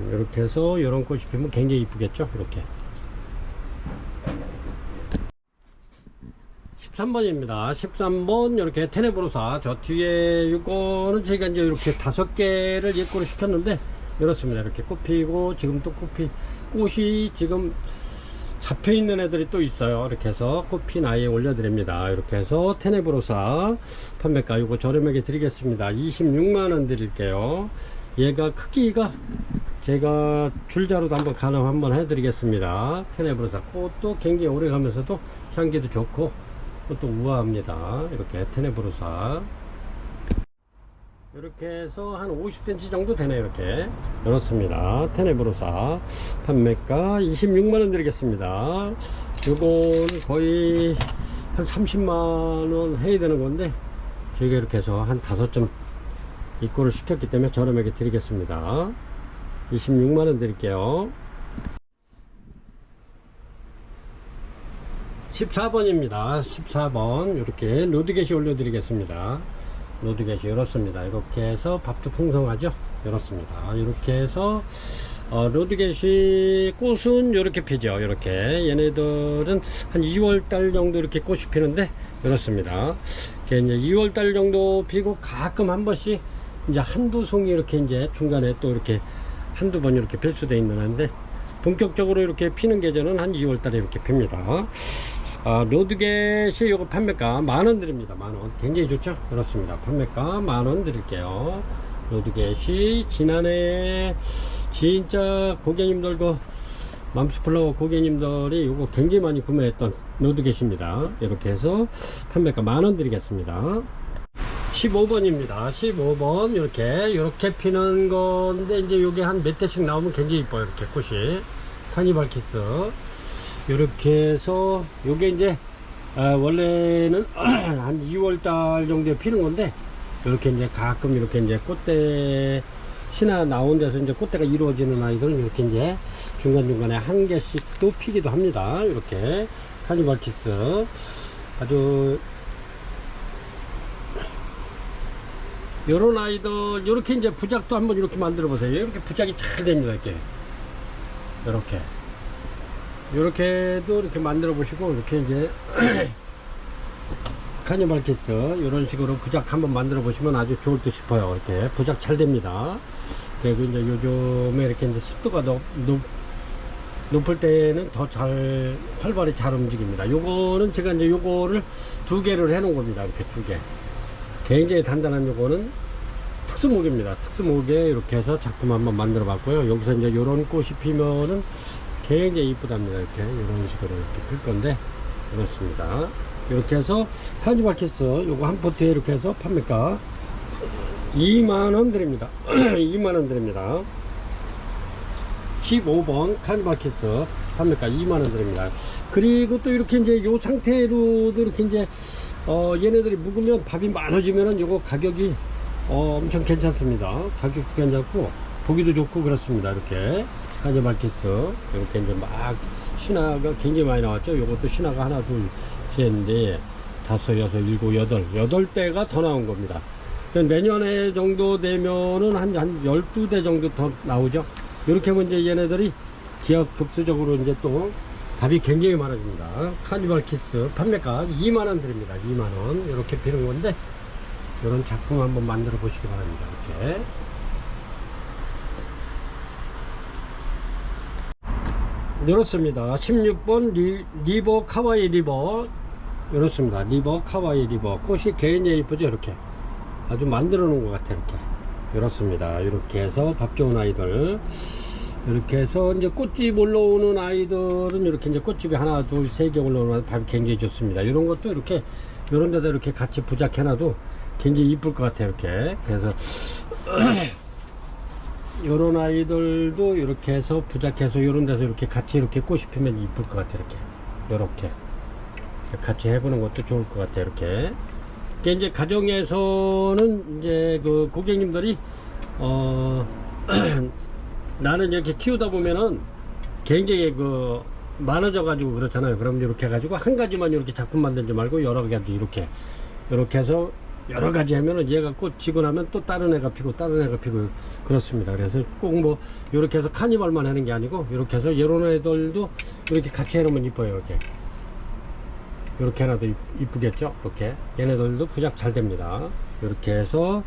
이렇게 해서 이런 꽃이 피면 굉장히 이쁘겠죠. 이렇게 13번입니다 13번 이렇게 테네브로사. 저 뒤에 이거는 제가 이제 이렇게 5개를 예꼬를 시켰는데 이렇습니다. 이렇게 꽃 피고 지금 또 꽃이 지금 잡혀 있는 애들이 또 있어요. 이렇게 해서 꽃핀 아이에 올려드립니다. 이렇게 해서 테네브로사 판매가 이거 저렴하게 드리겠습니다. 26만원 드릴게요. 얘가 크기가 제가 줄자로도 한번 가늠 한번 해드리겠습니다. 테네브로사 꽃도 굉장히 오래 가면서도 향기도 좋고 꽃도 우아합니다. 이렇게 테네브로사 이렇게 해서 한 50cm 정도 되네요. 이렇게 이렇습니다. 테네브로사 판매가 26만원 드리겠습니다. 요거는 거의 한 30만원 해야 되는 건데 저희가 이렇게 해서 한 5점 입고를 시켰기 때문에 저렴하게 드리겠습니다. 26만원 드릴게요. 14번입니다 14번 이렇게 로드겟이 올려드리겠습니다. 로드겟이 이렇습니다. 이렇게 해서 밥도 풍성하죠. 이렇습니다. 이렇게 해서 로드겟이 꽃은 이렇게 피죠. 이렇게 얘네들은 한 2월달 정도 이렇게 꽃이 피는데 이렇습니다. 이제 2월달 정도 피고 가끔 한 번씩 이제 한두 송이 이렇게 이제 중간에 또 이렇게 한두 번 이렇게 필 수도 있는데 본격적으로 이렇게 피는 계절은 한 2월달에 이렇게 핍니다. 로드겟이 요거 판매가 만원 드립니다. 만원 굉장히 좋죠. 그렇습니다. 판매가 만원 드릴게요. 로드겟이 지난해 진짜 고객님들 맘스플라워 고객님들이 요거 굉장히 많이 구매했던 로드겟입니다. 이렇게 해서 판매가 만원 드리겠습니다. 15번입니다 15번 이렇게 피는 건데 이제 요게 한 몇 대씩 나오면 굉장히 이뻐요. 이렇게 꽃이 카니발 키스 이렇게 해서 요게 이제 원래는 한 2월달 정도에 피는 건데 이렇게 이제 가끔 이렇게 이제 꽃대 신화 나온 데서 이제 꽃대가 이루어지는 아이들은 이렇게 이제 중간중간에 한 개씩 또 피기도 합니다. 이렇게 카니발 키스 아주 요런 아이들 이렇게 이제 부작도 한번 이렇게 만들어 보세요. 이렇게 부작이 잘 됩니다. 이렇게도 이렇게 만들어 보시고 이렇게 이제 카니발 키스 이런 식으로 부작 한번 만들어 보시면 아주 좋을 듯 싶어요. 이렇게 부작 잘 됩니다. 그리고 이제 요즘에 이렇게 이제 습도가 높을 때는 더 잘 활발히 잘 움직입니다. 요거는 제가 이제 요거를 2개를 해 놓은 겁니다. 이렇게 2개 굉장히 단단한 요거는 특수목입니다. 특수목에 이렇게 해서 작품 한번 만들어 봤고요. 여기서 이제 요런 꽃이 피면은 굉장히 이쁘답니다. 이렇게 이런 식으로 이렇게 필 건데 이렇습니다. 이렇게 해서 카니발 키스 요거 한 포트에 이렇게 해서 판매가 2만원 드립니다. 2만원 드립니다. 15번 카니발 키스 판매가 2만원 드립니다. 그리고 또 이렇게 이제 요 상태로도 이렇게 이제 얘네들이 묵으면 밥이 많아지면은 요거 가격이 엄청 괜찮습니다. 가격도 괜찮고 보기도 좋고 그렇습니다. 이렇게 카니발 키스 이렇게 이제 막 신화가 굉장히 많이 나왔죠. 요것도 신화가 하나 둘 셋 넷 다섯 여섯 일곱 여덟 대가 더 나온 겁니다. 내년에 정도 되면은 한 12대 정도 더 나오죠. 이렇게 하면 이제 얘네들이 기하급수적으로 이제 또 밥이 굉장히 많아집니다. 카니발 키스 판매가 2만원 드립니다. 2만원 이렇게 피는 건데 이런 작품 한번 만들어 보시기 바랍니다. 이렇게 이렇습니다. 16번 리버 카와이 리버 이렇습니다. 리버 카와이 리버 꽃이 굉장히 이쁘죠. 이렇게 아주 만들어 놓은 것 같아요. 이렇습니다. 이렇게 해서 밥 좋은 아이들 이렇게 해서 이제 꽃집 올라오는 아이들은 이렇게 이제 꽃집에 하나 둘 세 개 올라오는 밥이 굉장히 좋습니다. 이런 것도 이렇게 이런 데다 이렇게 같이 부작해놔도 굉장히 이쁠 것 같아요. 이렇게 그래서 요런 아이들도 이렇게 해서 부작해서 요런 데서 이렇게 같이 이렇게 꽃이 피면 이쁠 것 같아요. 이렇게 같이 해보는 것도 좋을 것 같아요. 이렇게 이제 가정에서는 이제 그 고객님들이 나는 이렇게 키우다 보면은 굉장히 많아져 가지고 그렇잖아요. 그럼 이렇게 해가지고 한 가지만 이렇게 작품 만들지 말고 여러 가지 이렇게 해서 여러 가지 하면은 얘가 꽃 지고 나면 또 다른 애가 피고 그렇습니다. 그래서 꼭 이렇게 해서 카니발만 하는 게 아니고 이렇게 해서 이런 애들도 이렇게 같이 해놓으면 이뻐요. 이렇게 해놔도 이쁘겠죠. 이렇게 얘네들도 부작 잘 됩니다. 이렇게 해서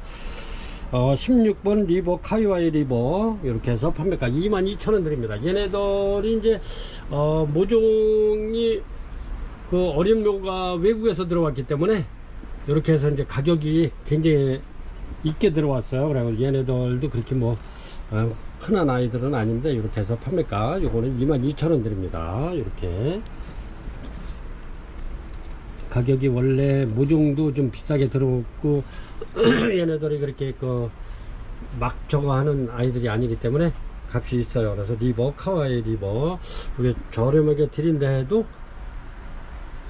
16번 리버 카이와이 리버 이렇게 해서 판매가 22,000원 드립니다. 얘네들이 이제 모종이 그 어림묘가 외국에서 들어왔기 때문에 이렇게 해서 이제 가격이 굉장히 있게 들어왔어요. 그래서 얘네들도 그렇게 뭐 흔한 아이들은 아닌데 이렇게 해서 판매가 요거는 22,000원 드립니다. 이렇게 가격이 원래 모종도 좀 비싸게 들어오고 얘네들이 그렇게 막 저거 하는 아이들이 아니기 때문에 값이 있어요. 그래서 리버 카와이 리버 이게 저렴하게 드린다 해도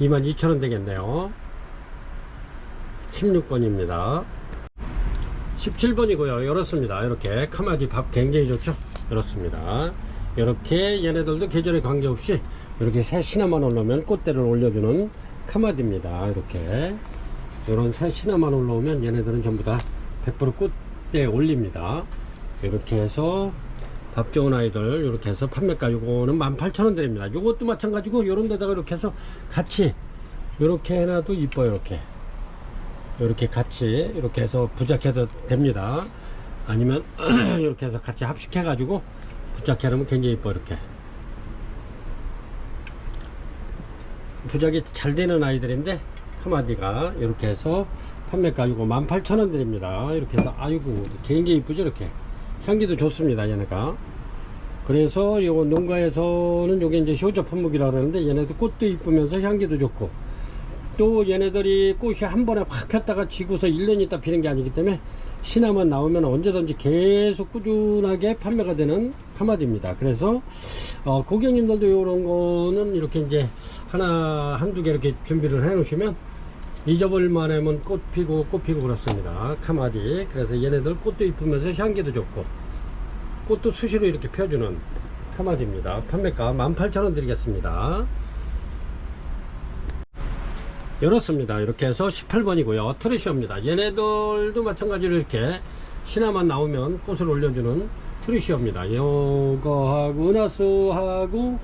22,000원 되겠네요. 16번입니다 17번이고요 이렇습니다. 이렇게 카마디 밥 굉장히 좋죠. 이렇습니다. 이렇게 얘네들도 계절에 관계없이 이렇게 새 신화만 올라오면 꽃대를 올려주는 카마디입니다. 이렇게 이런 새 신화만 올라오면 얘네들은 전부 다 100% 꽃대 올립니다. 이렇게 해서 밥 좋은 아이들 이렇게 해서 판매가 요거는 18,000원 드립니다. 요것도 마찬가지고 요런 데다가 이렇게 해서 같이 이렇게 해놔도 이뻐요. 이렇게 같이 이렇게 해서 부착해도 됩니다. 아니면 이렇게 해서 같이 합식해 가지고 부착해 놓으면 굉장히 이뻐. 이렇게 부착이 잘 되는 아이들인데 카마디가 이렇게 해서 판매가 이거 18,000원 드립니다. 이렇게 해서 아이고 굉장히 이쁘죠. 이렇게 향기도 좋습니다. 얘네가 그래서 요거 농가에서는 요게 이제 효자 품목이라 그러는데 얘네도 꽃도 이쁘면서 향기도 좋고 또 얘네들이 꽃이 한 번에 확 폈다가 지고서 1년 있다 피는 게 아니기 때문에 신화만 나오면 언제든지 계속 꾸준하게 판매가 되는 카마디입니다. 그래서 고객님들도 이런 거는 이렇게 이제 한두 개 이렇게 준비를 해 놓으시면 잊어버릴 만하면 꽃 피고 그렇습니다. 카마디. 그래서 얘네들 꽃도 이쁘면서 향기도 좋고 꽃도 수시로 이렇게 펴주는 카마디입니다. 판매가 18,000원 드리겠습니다. 이렇습니다. 이렇게 해서 18번이고요 트리시오입니다. 얘네들도 마찬가지로 이렇게 신화만 나오면 꽃을 올려주는 트리시오입니다. 요거하고 은하수하고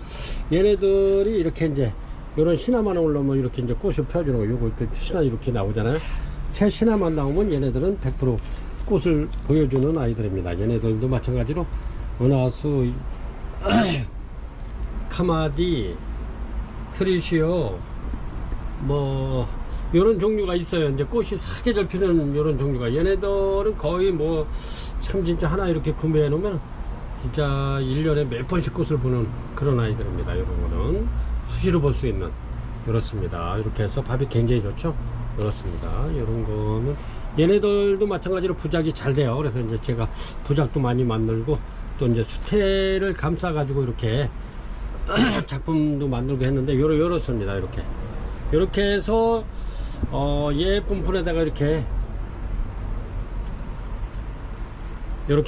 얘네들이 이렇게 이제 요런 신화만 올라오면 이렇게 이제 꽃을 펴주는 거. 요거 신화 이렇게 나오잖아요. 새 신화만 나오면 얘네들은 100% 꽃을 보여주는 아이들입니다. 얘네들도 마찬가지로 은하수 카마디 트리시오 뭐 요런 종류가 있어요. 이제 꽃이 사계절 피는 요런 종류가 얘네들은 거의 뭐 참 진짜 하나 이렇게 구매해 놓으면 진짜 1년에 몇 번씩 꽃을 보는 그런 아이들입니다. 요런 거는 수시로 볼 수 있는 이렇습니다. 이렇게 해서 밥이 굉장히 좋죠. 이렇습니다. 요런 거는 얘네들도 마찬가지로 부작이 잘 돼요. 그래서 이제 제가 부작도 많이 만들고 또 이제 수태를 감싸 가지고 이렇게 작품도 만들고 했는데 요렇습니다. 이렇게 해서 예쁜 풀에다가 이렇게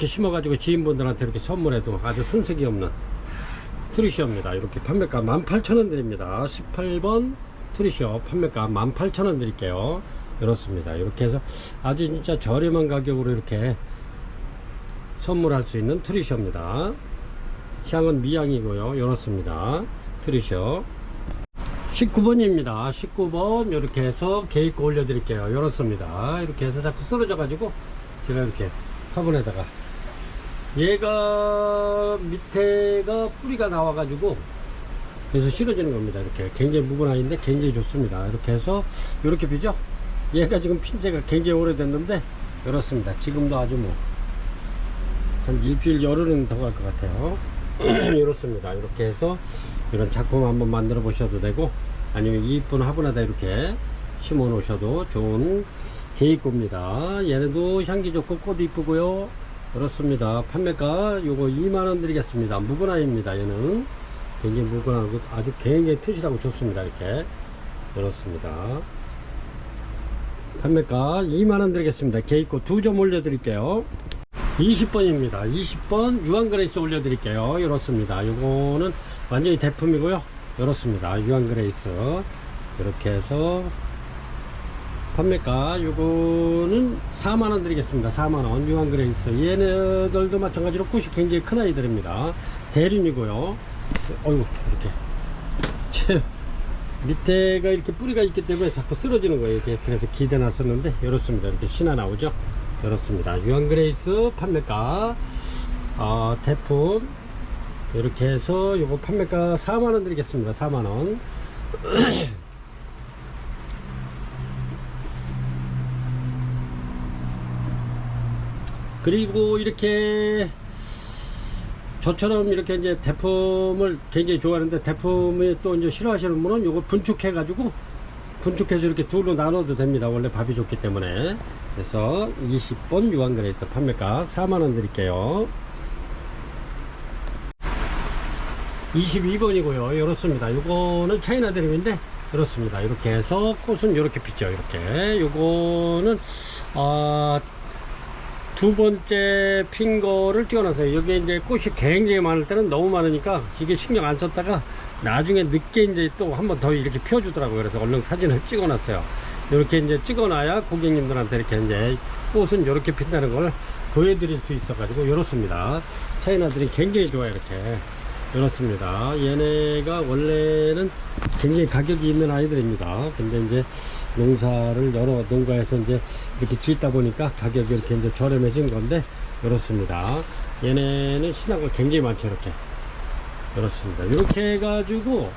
심어 가지고 지인분들한테 이렇게 선물해도 아주 손색이 없는 트리시오입니다. 이렇게 판매가 18,000원 드립니다. 18번 트리시오 판매가 18,000원 드릴게요. 이렇습니다. 이렇게 해서 아주 진짜 저렴한 가격으로 이렇게 선물할 수 있는 트리시오입니다. 향은 미향이고요. 이렇습니다. 트리시오 19번입니다. 19번 이렇게 해서 케이크 올려 드릴게요. 이렇습니다. 이렇게 해서 자꾸 쓰러져 가지고 제가 이렇게 화분에다가 얘가 밑에가 뿌리가 나와 가지고 그래서 실어지는 겁니다. 이렇게 굉장히 묵은 아이인데 굉장히 좋습니다. 이렇게 해서 이렇게 피죠. 얘가 지금 핀 지가 굉장히 오래됐는데 이렇습니다. 지금도 아주 뭐 한 일주일 열흘은 더 갈 것 같아요. 이렇습니다. 이렇게 해서 이런 작품 한번 만들어 보셔도 되고 아니면 이쁜 화분에다 이렇게 심어 놓으셔도 좋은 케이크입니다. 얘네도 향기 좋고 꽃 이쁘고요. 그렇습니다. 판매가 요거 2만원 드리겠습니다. 묵은 아이입니다. 얘는 굉장히 묵은하고 아주 굉장히 튼실하고 좋습니다. 이렇게 그렇습니다. 판매가 2만원 드리겠습니다. 케이크 2점 올려 드릴게요. 20번입니다. 20번 유한그레이스 올려드릴게요. 이렇습니다. 요거는 완전히 대품이고요. 이렇습니다. 유한그레이스 이렇게 해서 판매가 요거는 4만원 드리겠습니다. 4만원 유한그레이스. 얘네들도 마찬가지로 꽃이 굉장히 큰 아이들입니다. 대륜이고요. 어이구 이렇게 밑에가 이렇게 뿌리가 있기 때문에 자꾸 쓰러지는 거예요. 이렇게 그래서 기대 놨었는데 이렇습니다. 이렇게 신화 나오죠. 이렇습니다. 유한그레이스 판매가 대품 이렇게 해서 요거 판매가 4만원 드리겠습니다. 4만원. 그리고 이렇게 저처럼 이렇게 이제 대품을 굉장히 좋아하는데 대품이 또 이제 싫어하시는 분은 요거 분축해 가지고 분축해서 이렇게 둘로 나눠도 됩니다. 원래 밥이 좋기 때문에. 그래서 20번 유한그레이스 판매가 4만원 드릴게요. 22번이고요. 이렇습니다. 요거는 차이나 드림인데 이렇습니다. 이렇게 해서 꽃은 이렇게 피죠. 이렇게. 요거는 두 번째 핀 거를 찍어놨어요. 여기 이제 꽃이 굉장히 많을 때는 너무 많으니까 이게 신경 안 썼다가 나중에 늦게 이제 또 한 번 더 이렇게 피워주더라고요. 그래서 얼른 사진을 찍어놨어요. 이렇게 이제 찍어놔야 고객님들한테 이렇게 이제 꽃은 이렇게 핀다는 걸 보여드릴 수 있어가지고 이렇습니다. 차이나들이 굉장히 좋아요. 이렇게 이렇습니다. 얘네가 원래는 굉장히 가격이 있는 아이들입니다. 근데 이제 농사를 여러 농가에서 이제 이렇게 짓다 보니까 가격이 이렇게 이제 저렴해진 건데 이렇습니다. 얘네는 신화가 굉장히 많죠. 이렇게 이렇습니다. 이렇게 해가지고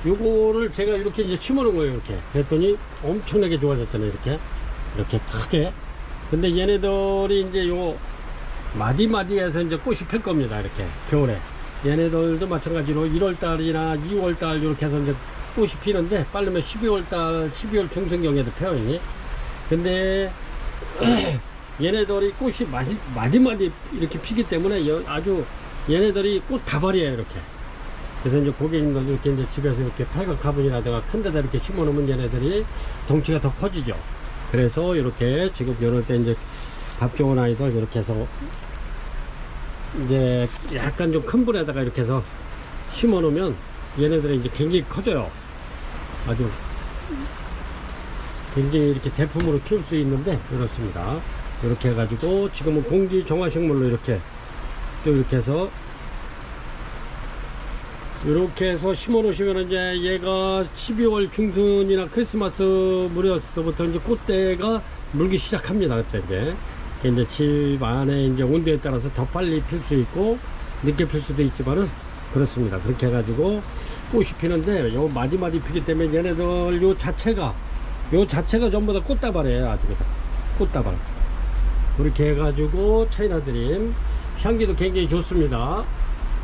요거를 제가 이렇게 이제 심어놓은 거예요. 이렇게 그랬더니 엄청나게 좋아졌잖아요. 이렇게 크게. 근데 얘네들이 이제 요 마디마디에서 이제 꽃이 필 겁니다. 이렇게 겨울에 얘네들도 마찬가지로 1월달이나 2월달 이렇게 해서 이제 꽃이 피는데 빠르면 12월달 12월 중순경에도 펴요. 근데 얘네들이 꽃이 마디마디 이렇게 피기 때문에 아주 얘네들이 꽃 다발이에요. 이렇게. 그래서 이제 고객님들도 이렇게 이제 집에서 이렇게 팔각 화분이라든가 큰 데다 이렇게 심어 놓으면 얘네들이 덩치가 더 커지죠. 그래서 이렇게 지금 이럴 때 이제 밥 좋은 아이들 이렇게 해서 이제 약간 좀 큰 분에다가 이렇게 해서 심어 놓으면 얘네들이 이제 굉장히 커져요. 아주 굉장히 이렇게 대품으로 키울 수 있는데 이렇습니다. 이렇게 해가지고 지금은 공기 정화식물로 이렇게 또 이렇게 해서 심어 놓으시면 이제 얘가 12월 중순이나 크리스마스 무렵서부터 이제 꽃대가 물기 시작합니다. 그때 이제 집 안에 이제 온도에 따라서 더 빨리 필 수 있고 늦게 필 수도 있지만은 그렇습니다. 그렇게 해가지고 꽃이 피는데 요 마디마디 피기 때문에 얘네들 요 자체가 전부 다 꽃다발이에요. 아주 꽃다발. 그렇게 해가지고 차이나드림 향기도 굉장히 좋습니다.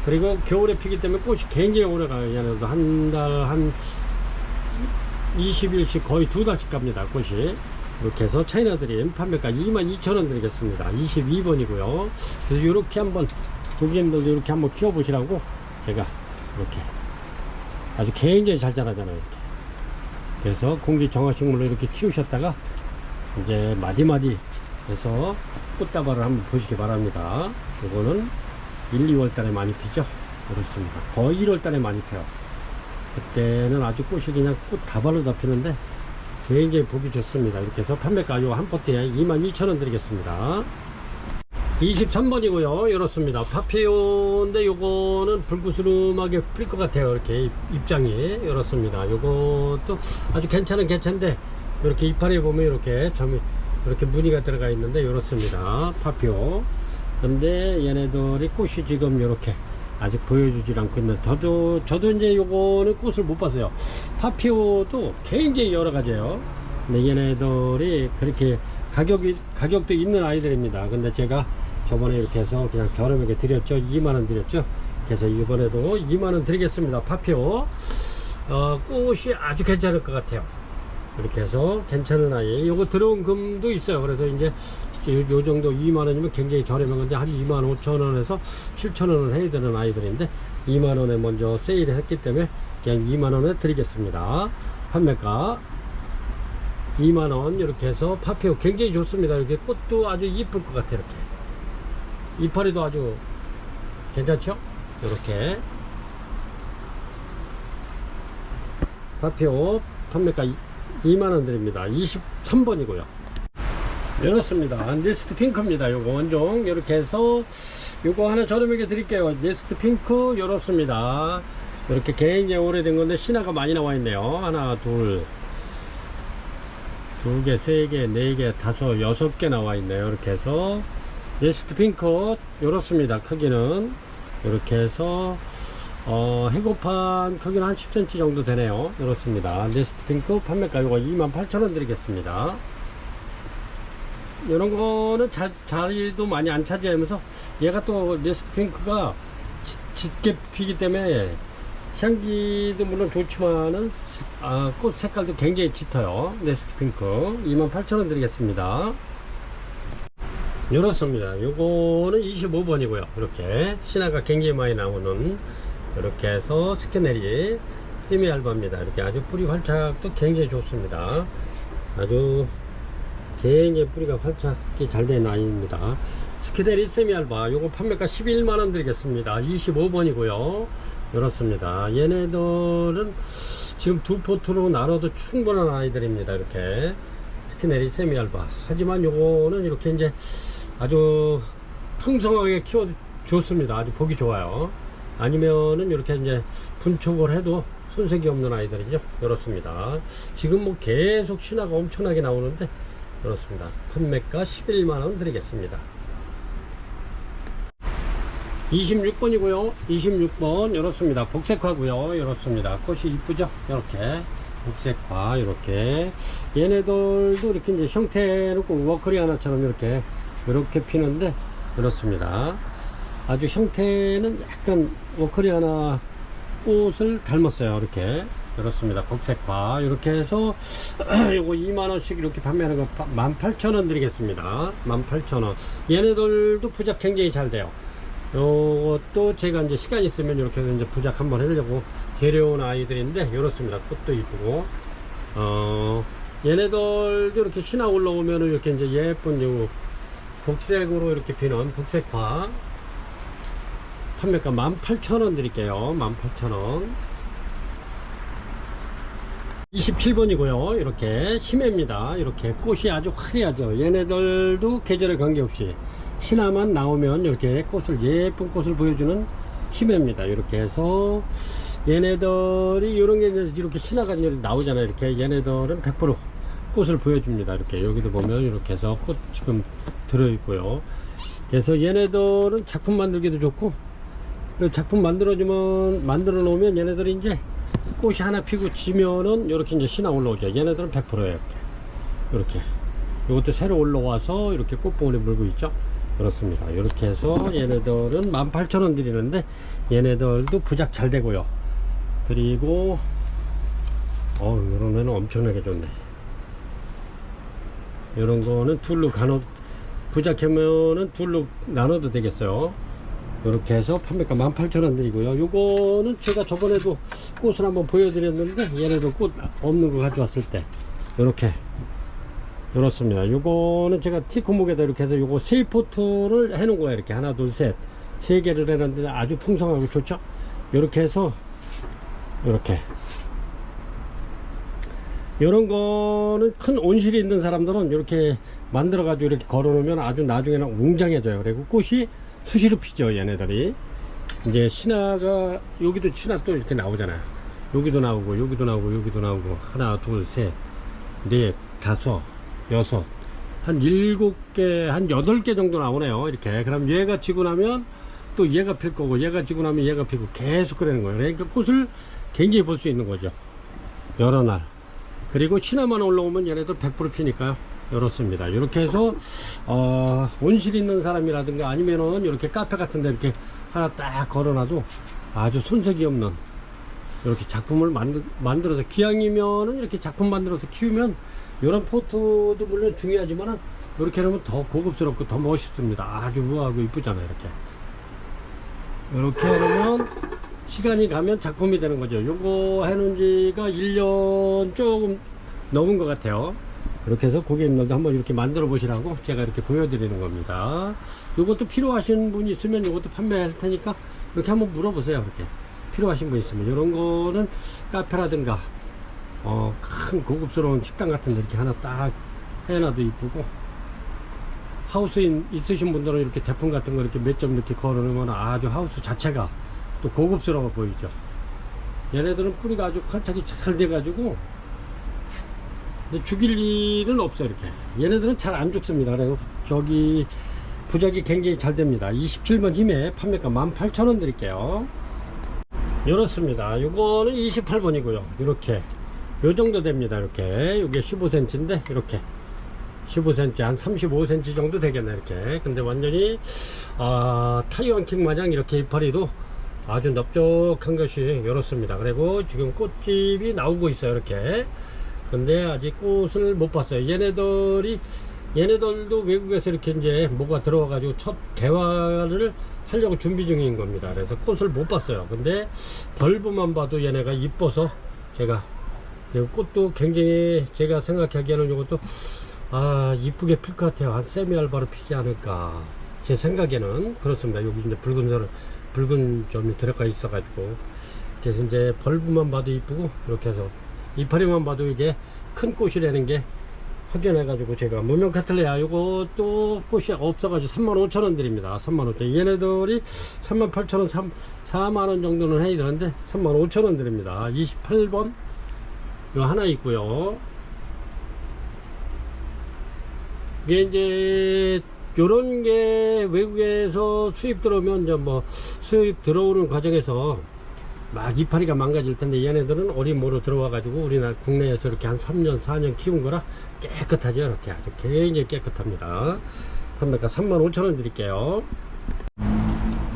그리고 겨울에 피기 때문에 꽃이 굉장히 오래 가요. 얘네도 한 달 한 20일씩 거의 2달씩 갑니다. 꽃이. 이렇게 해서 차이나드림 판매가 22,000원 드리겠습니다. 22번이고요. 그래서 이렇게 한번 고객님들도 이렇게 한번 키워보시라고 제가 이렇게 아주 굉장히 잘 자라잖아요. 이렇게. 그래서 공기 정화식물로 이렇게 키우셨다가 이제 마디마디 해서 꽃다발을 한번 보시기 바랍니다. 이거는 1, 2월 달에 많이 피죠. 그렇습니다. 거의 1월 달에 많이 펴요. 그때는 아주 꽃이 그냥 꽃 다발로 다 피는데 굉장히 보기 좋습니다. 이렇게 해서 판매가 요 한 포트에 22,000원 드리겠습니다. 23번이고요. 이렇습니다. 파피오인데 요거는 불구스름하게 필 것 같아요. 이렇게 입장이 이렇습니다. 요것도 아주 괜찮은 개체인데 이렇게 이파리에 보면 이렇게 점이 이렇게 무늬가 들어가 있는데 이렇습니다. 파피오. 근데 얘네들이 꽃이 지금 이렇게 아직 보여주질 않고 있는. 저도 이제 요거는 꽃을 못 봤어요. 파피오도 굉장히 여러 가지예요. 근데 얘네들이 그렇게 가격도 있는 아이들입니다. 근데 제가 저번에 이렇게 해서 그냥 저렴하게 드렸죠. 2만원 드렸죠. 그래서 이번에도 2만원 드리겠습니다. 파피오. 꽃이 아주 괜찮을 것 같아요. 이렇게 해서 괜찮은 아이. 요거 들어온 금도 있어요. 그래서 이제 요 정도 2만원이면 굉장히 저렴한 건데 한 25,000원에서 7,000원을 해야 되는 아이들인데 2만원에 먼저 세일을 했기 때문에 그냥 2만원에 드리겠습니다. 판매가 2만원. 이렇게 해서 파피오 굉장히 좋습니다. 이렇게 꽃도 아주 이쁠 것 같아요. 이렇게 이파리도 아주 괜찮죠? 이렇게 파피오 판매가 2만원 드립니다. 23번이고요 이렇습니다. 네스트 핑크입니다. 요거 원종 이렇게 해서 요거 하나 저렴하게 드릴게요. 네스트 핑크 이렇습니다. 이렇게 굉장히 오래된 건데 신화가 많이 나와 있네요. 하나 둘 2개, 3개, 4개, 5, 6개 나와 있네요. 이렇게 해서 네스트 핑크 요렇습니다. 크기는 이렇게 해서 해고판 크기는 한 10cm 정도 되네요. 이렇습니다. 네스트 핑크 판매가 이거 28,000원 드리겠습니다. 이런 거는 자리도 많이 안 차지하면서 얘가 또 네스트 핑크가 짙게 피기 때문에 향기도 물론 좋지만은 꽃 색깔도 굉장히 짙어요. 네스트 핑크 28,000원 드리겠습니다. 이렇습니다. 요거는 25번이고요. 이렇게 신화가 굉장히 많이 나오는 이렇게 해서 스캐네리 세미 알바입니다. 이렇게 아주 뿌리 활착도 굉장히 좋습니다. 아주 굉장히 뿌리가 활착이 잘 된 아이입니다. 스캐네리 세미 알바 요거 판매가 11만원 드리겠습니다. 25번이고요. 이렇습니다. 얘네들은 지금 두 포트로 나눠도 충분한 아이들입니다. 이렇게 스캐네리 세미 알바. 하지만 요거는 이렇게 이제 아주 풍성하게 키워도 좋습니다. 아주 보기 좋아요. 아니면은 이렇게 이제 분촉을 해도 손색이 없는 아이들이죠. 이렇습니다. 지금 뭐 계속 신화가 엄청나게 나오는데 그렇습니다. 판매가 11만원 드리겠습니다. 26번이고요. 26번 이렇습니다. 복색화고요. 이렇습니다. 꽃이 이쁘죠? 이렇게 복색화 이렇게 얘네들도 이렇게 이제 형태는 꼭 워커리아나처럼 이렇게 피는데 이렇습니다. 아주 형태는 약간 워커리아나 꽃을 닮았어요. 이렇게 이렇습니다. 복색화 이렇게 해서 요거 2만원씩 이렇게 판매하는 거 18,000원 드리겠습니다. 18,000원. 얘네들도 부작 굉장히 잘 돼요. 요것도 제가 이제 시간 있으면 이렇게 이제 부작 한번 하려고 데려온 아이들인데 이렇습니다. 꽃도 이쁘고 얘네들도 이렇게 신화 올라오면 이렇게 이제 예쁜 요 복색으로 이렇게 피는 복색화 판매가 18,000원 드릴게요. 18,000원. 27번이고요. 이렇게 히메입니다. 이렇게 꽃이 아주 화려하죠. 얘네들도 계절에 관계없이 신화만 나오면 이렇게 꽃을 예쁜 꽃을 보여주는 히메입니다. 이렇게 해서 얘네들이 이런 게 이렇게 신화가 나오잖아요. 이렇게 얘네들은 100% 꽃을 보여줍니다. 이렇게 여기도 보면 이렇게 해서 꽃 지금 들어있고요. 그래서 얘네들은 작품 만들기도 좋고 그리고 작품 만들어 놓으면 얘네들이 이제 꽃이 하나 피고 지면은 이렇게 이제 신화 올라오죠. 얘네들은 100%예요. 이렇게 이것도 새로 올라와서 이렇게 꽃봉오리 물고 있죠. 그렇습니다. 이렇게 해서 얘네들은 18,000원 드리는데 얘네들도 부작 잘 되고요. 그리고 이런 애는 엄청나게 좋네. 이런 거는 둘로 부작하면은 둘로 나눠도 되겠어요. 이렇게 해서 판매가 18,000원 드리고요. 요거는 제가 저번에도 꽃을 한번 보여드렸는데 얘네도 꽃 없는 거 가져왔을 때 이렇게 이렇습니다. 요거는 제가 티코목에다 이렇게 해서 요거 3포트를 해 놓은 거예요. 이렇게 하나 둘 셋 3개를 해놨는데 아주 풍성하고 좋죠. 이렇게 해서 이렇게 이런 거는 큰 온실이 있는 사람들은 이렇게 만들어 가지고 이렇게 걸어 놓으면 아주 나중에는 웅장해져요. 그리고 꽃이 수시로 피죠. 얘네들이 이제 신화가 여기도 신화 또 이렇게 나오잖아요. 여기도 나오고 여기도 나오고 여기도 나오고 하나 둘 셋 넷 다섯 여섯 한 7개 한 8개 정도 나오네요. 이렇게 그럼 얘가 지고 나면 또 얘가 필 거고 얘가 지고 나면 얘가 피고 계속 그러는 거예요. 그러니까 꽃을 굉장히 볼 수 있는 거죠. 여러 날. 그리고 신화만 올라오면 얘네들 100% 피니까요. 이렇습니다. 이렇게 해서 온실 있는 사람이라든가 아니면은 이렇게 카페 같은 데 이렇게 하나 딱 걸어놔도 아주 손색이 없는 이렇게 작품을 만들어서 기왕이면은 이렇게 작품 만들어서 키우면 이런 포트도 물론 중요하지만은 이렇게 하면 더 고급스럽고 더 멋있습니다. 아주 우아하고 이쁘잖아요. 이렇게 하면 시간이 가면 작품이 되는 거죠. 요거 해놓은 지가 1년 조금 넘은 것 같아요. 이렇게 해서 고객님들도 한번 이렇게 만들어 보시라고 제가 이렇게 보여드리는 겁니다. 요것도 필요하신 분이 있으면 요것도 판매할 테니까 이렇게 한번 물어보세요. 이렇게 필요하신 분 있으면 이런 거는 카페라든가 큰 고급스러운 식당 같은 데 이렇게 하나 딱 해놔도 이쁘고 하우스에 있으신 분들은 이렇게 대품 같은 거 이렇게 몇 점 이렇게 걸어 놓으면 아주 하우스 자체가 또 고급스러워 보이죠. 얘네들은 뿌리가 아주 활착이 잘 돼 가지고 근데 죽일 일은 없어요. 이렇게 얘네들은 잘 안 죽습니다. 그래서 저기 부작이 굉장히 잘 됩니다. 27번 힘에 판매가 18,000원 드릴게요. 이렇습니다. 요거는 28번이고요 이렇게 요 정도 됩니다. 이렇게 요게 15cm인데 이렇게 15cm 한 35cm 정도 되겠네. 이렇게 근데 완전히 타이완 킹 마냥 이렇게 이파리도 아주 넓적한 것이 이렇습니다. 그리고 지금 꽃집이 나오고 있어요. 이렇게 근데 아직 꽃을 못 봤어요. 얘네들도 외국에서 이렇게 이제 뭐가 들어와 가지고 첫 개화를 하려고 준비 중인 겁니다. 그래서 꽃을 못 봤어요. 근데 벌브만 봐도 얘네가 이뻐서 제가 꽃도 굉장히 제가 생각하기에는 이것도 이쁘게 필 것 같아요. 한 세미알바로 피지 않을까 제 생각에는 그렇습니다. 여기 이제 붉은 점이 들어가 있어 가지고 그래서 이제 벌브만 봐도 이쁘고 이렇게 해서 이파리만 봐도 이게 큰 꽃이라는 게 확인해가지고 제가 무명 카틀레아 요것도 꽃이 없어가지고 35,000원 드립니다. 35,000원. 얘네들이 38,000원 4만원 정도는 해야 되는데 35,000원 드립니다. 28번 요 하나 있고요. 이게 이제 요런 게 외국에서 수입 들어오면 이제 뭐 수입 들어오는 과정에서 막 이파리가 망가질 텐데 얘네들은 어린 모로 들어와 가지고 우리나라 국내에서 이렇게 한 3년 4년 키운 거라 깨끗하죠. 이렇게 아주 굉장히 깨끗합니다. 판매가 35,000원 드릴게요.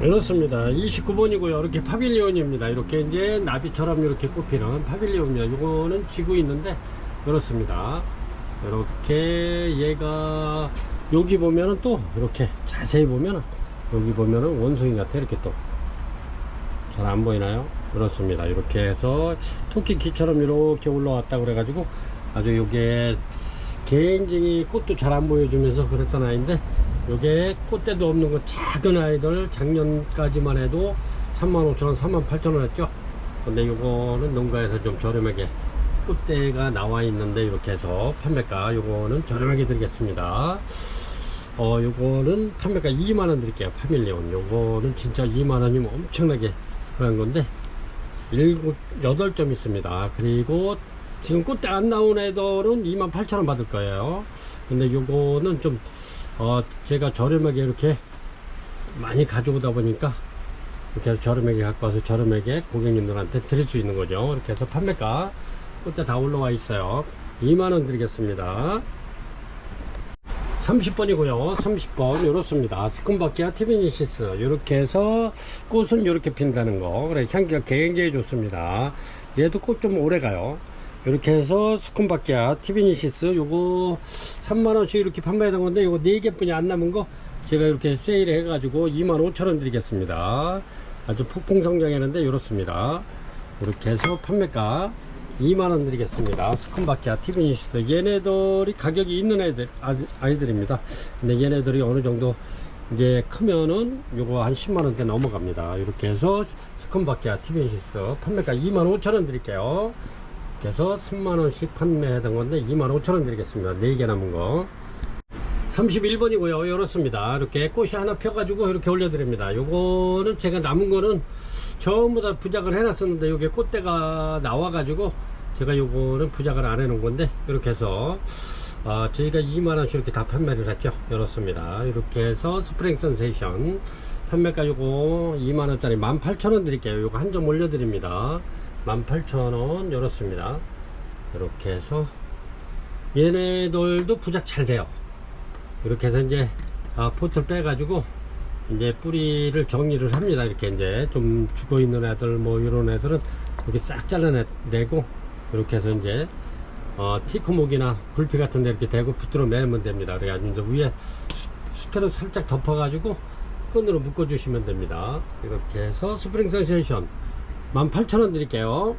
이렇습니다. 29번이고요 이렇게 파빌리온입니다. 이렇게 이제 나비처럼 이렇게 꼽히는 파빌리온입니다. 이거는 지고 있는데 이렇습니다. 이렇게 얘가 여기 보면은 또 이렇게 자세히 보면은 여기 보면은 원숭이 같아. 이렇게 또 잘 안 보이나요? 그렇습니다. 이렇게 해서 토끼 귀처럼 이렇게 올라왔다 그래가지고 아주 요게 굉장히 꽃도 잘 안 보여주면서 그랬던 아이인데 요게 꽃대도 없는 거 작은 아이들 작년까지만 해도 35,000원 38,000원 했죠. 근데 요거는 농가에서 좀 저렴하게 꽃대가 나와 있는데 이렇게 해서 판매가 요거는 저렴하게 드리겠습니다. 요거는 판매가 2만원 드릴게요. 파밀리온 요거는 진짜 2만원이면 엄청나게 그런 건데 8점 있습니다. 그리고 지금 꽃대 안 나온 애들은 28,000원 받을 거예요. 근데 요거는 좀 제가 저렴하게 이렇게 많이 가져오다 보니까 이렇게 해서 저렴하게 갖고 와서 저렴하게 고객님들한테 드릴 수 있는 거죠. 이렇게 해서 판매가 꽃대 다 올라와 있어요. 2만원 드리겠습니다. 30번이고요 30번 이렇습니다. 스콘바키아 티비니시스 이렇게 해서 꽃은 이렇게 핀다는 거. 그래 향기가 굉장히 좋습니다. 얘도 꽃 좀 오래 가요. 이렇게 해서 스콘바키아 티비니시스 요거 3만원씩 이렇게 판매하던 건데 요거 4개 뿐이 안 남은 거 제가 이렇게 세일을 해 가지고 25,000원 드리겠습니다. 아주 폭풍 성장했는데 이렇습니다. 이렇게 해서 판매가 2만원 드리겠습니다. 스콘바키아 티비니시스 얘네들이 가격이 있는 아이들입니다. 근데 얘네들이 어느 정도 이제 크면은 요거 한 10만원대 넘어갑니다. 이렇게 해서 스콘바키아 티비니시스 판매가 25,000원 드릴게요. 그래서 3만원씩 판매하던 건데 25,000원 드리겠습니다. 4개 남은 거. 31번이고요 이렇습니다. 이렇게 꽃이 하나 펴가지고 이렇게 올려드립니다. 요거는 제가 남은 거는 전부 다 부작을 해놨었는데 요게 꽃대가 나와가지고 제가 요거는 부작을 안 해놓은 건데 이렇게 해서 저희가 2만원씩 이렇게 다 판매를 했죠. 이렇습니다. 이렇게 해서 스프링 센세이션 판매가 요거 2만원짜리 18,000원 드릴게요. 요거 한 점 올려드립니다. 18,000원 이렇습니다. 이렇게 해서 얘네들도 부작 잘 돼요. 이렇게 해서 이제 포트를 빼가지고 이제 뿌리를 정리를 합니다. 이렇게 이제 좀 죽어 있는 애들 뭐 이런 애들은 이렇게 싹 잘라내고 이렇게 해서 이제 티크목이나 굴피 같은 데 이렇게 대고 붙들어 매면 됩니다. 그래가지고 이제 위에 수태로 살짝 덮어 가지고 끈으로 묶어 주시면 됩니다. 이렇게 해서 스프링 센세이션 18,000원 드릴게요.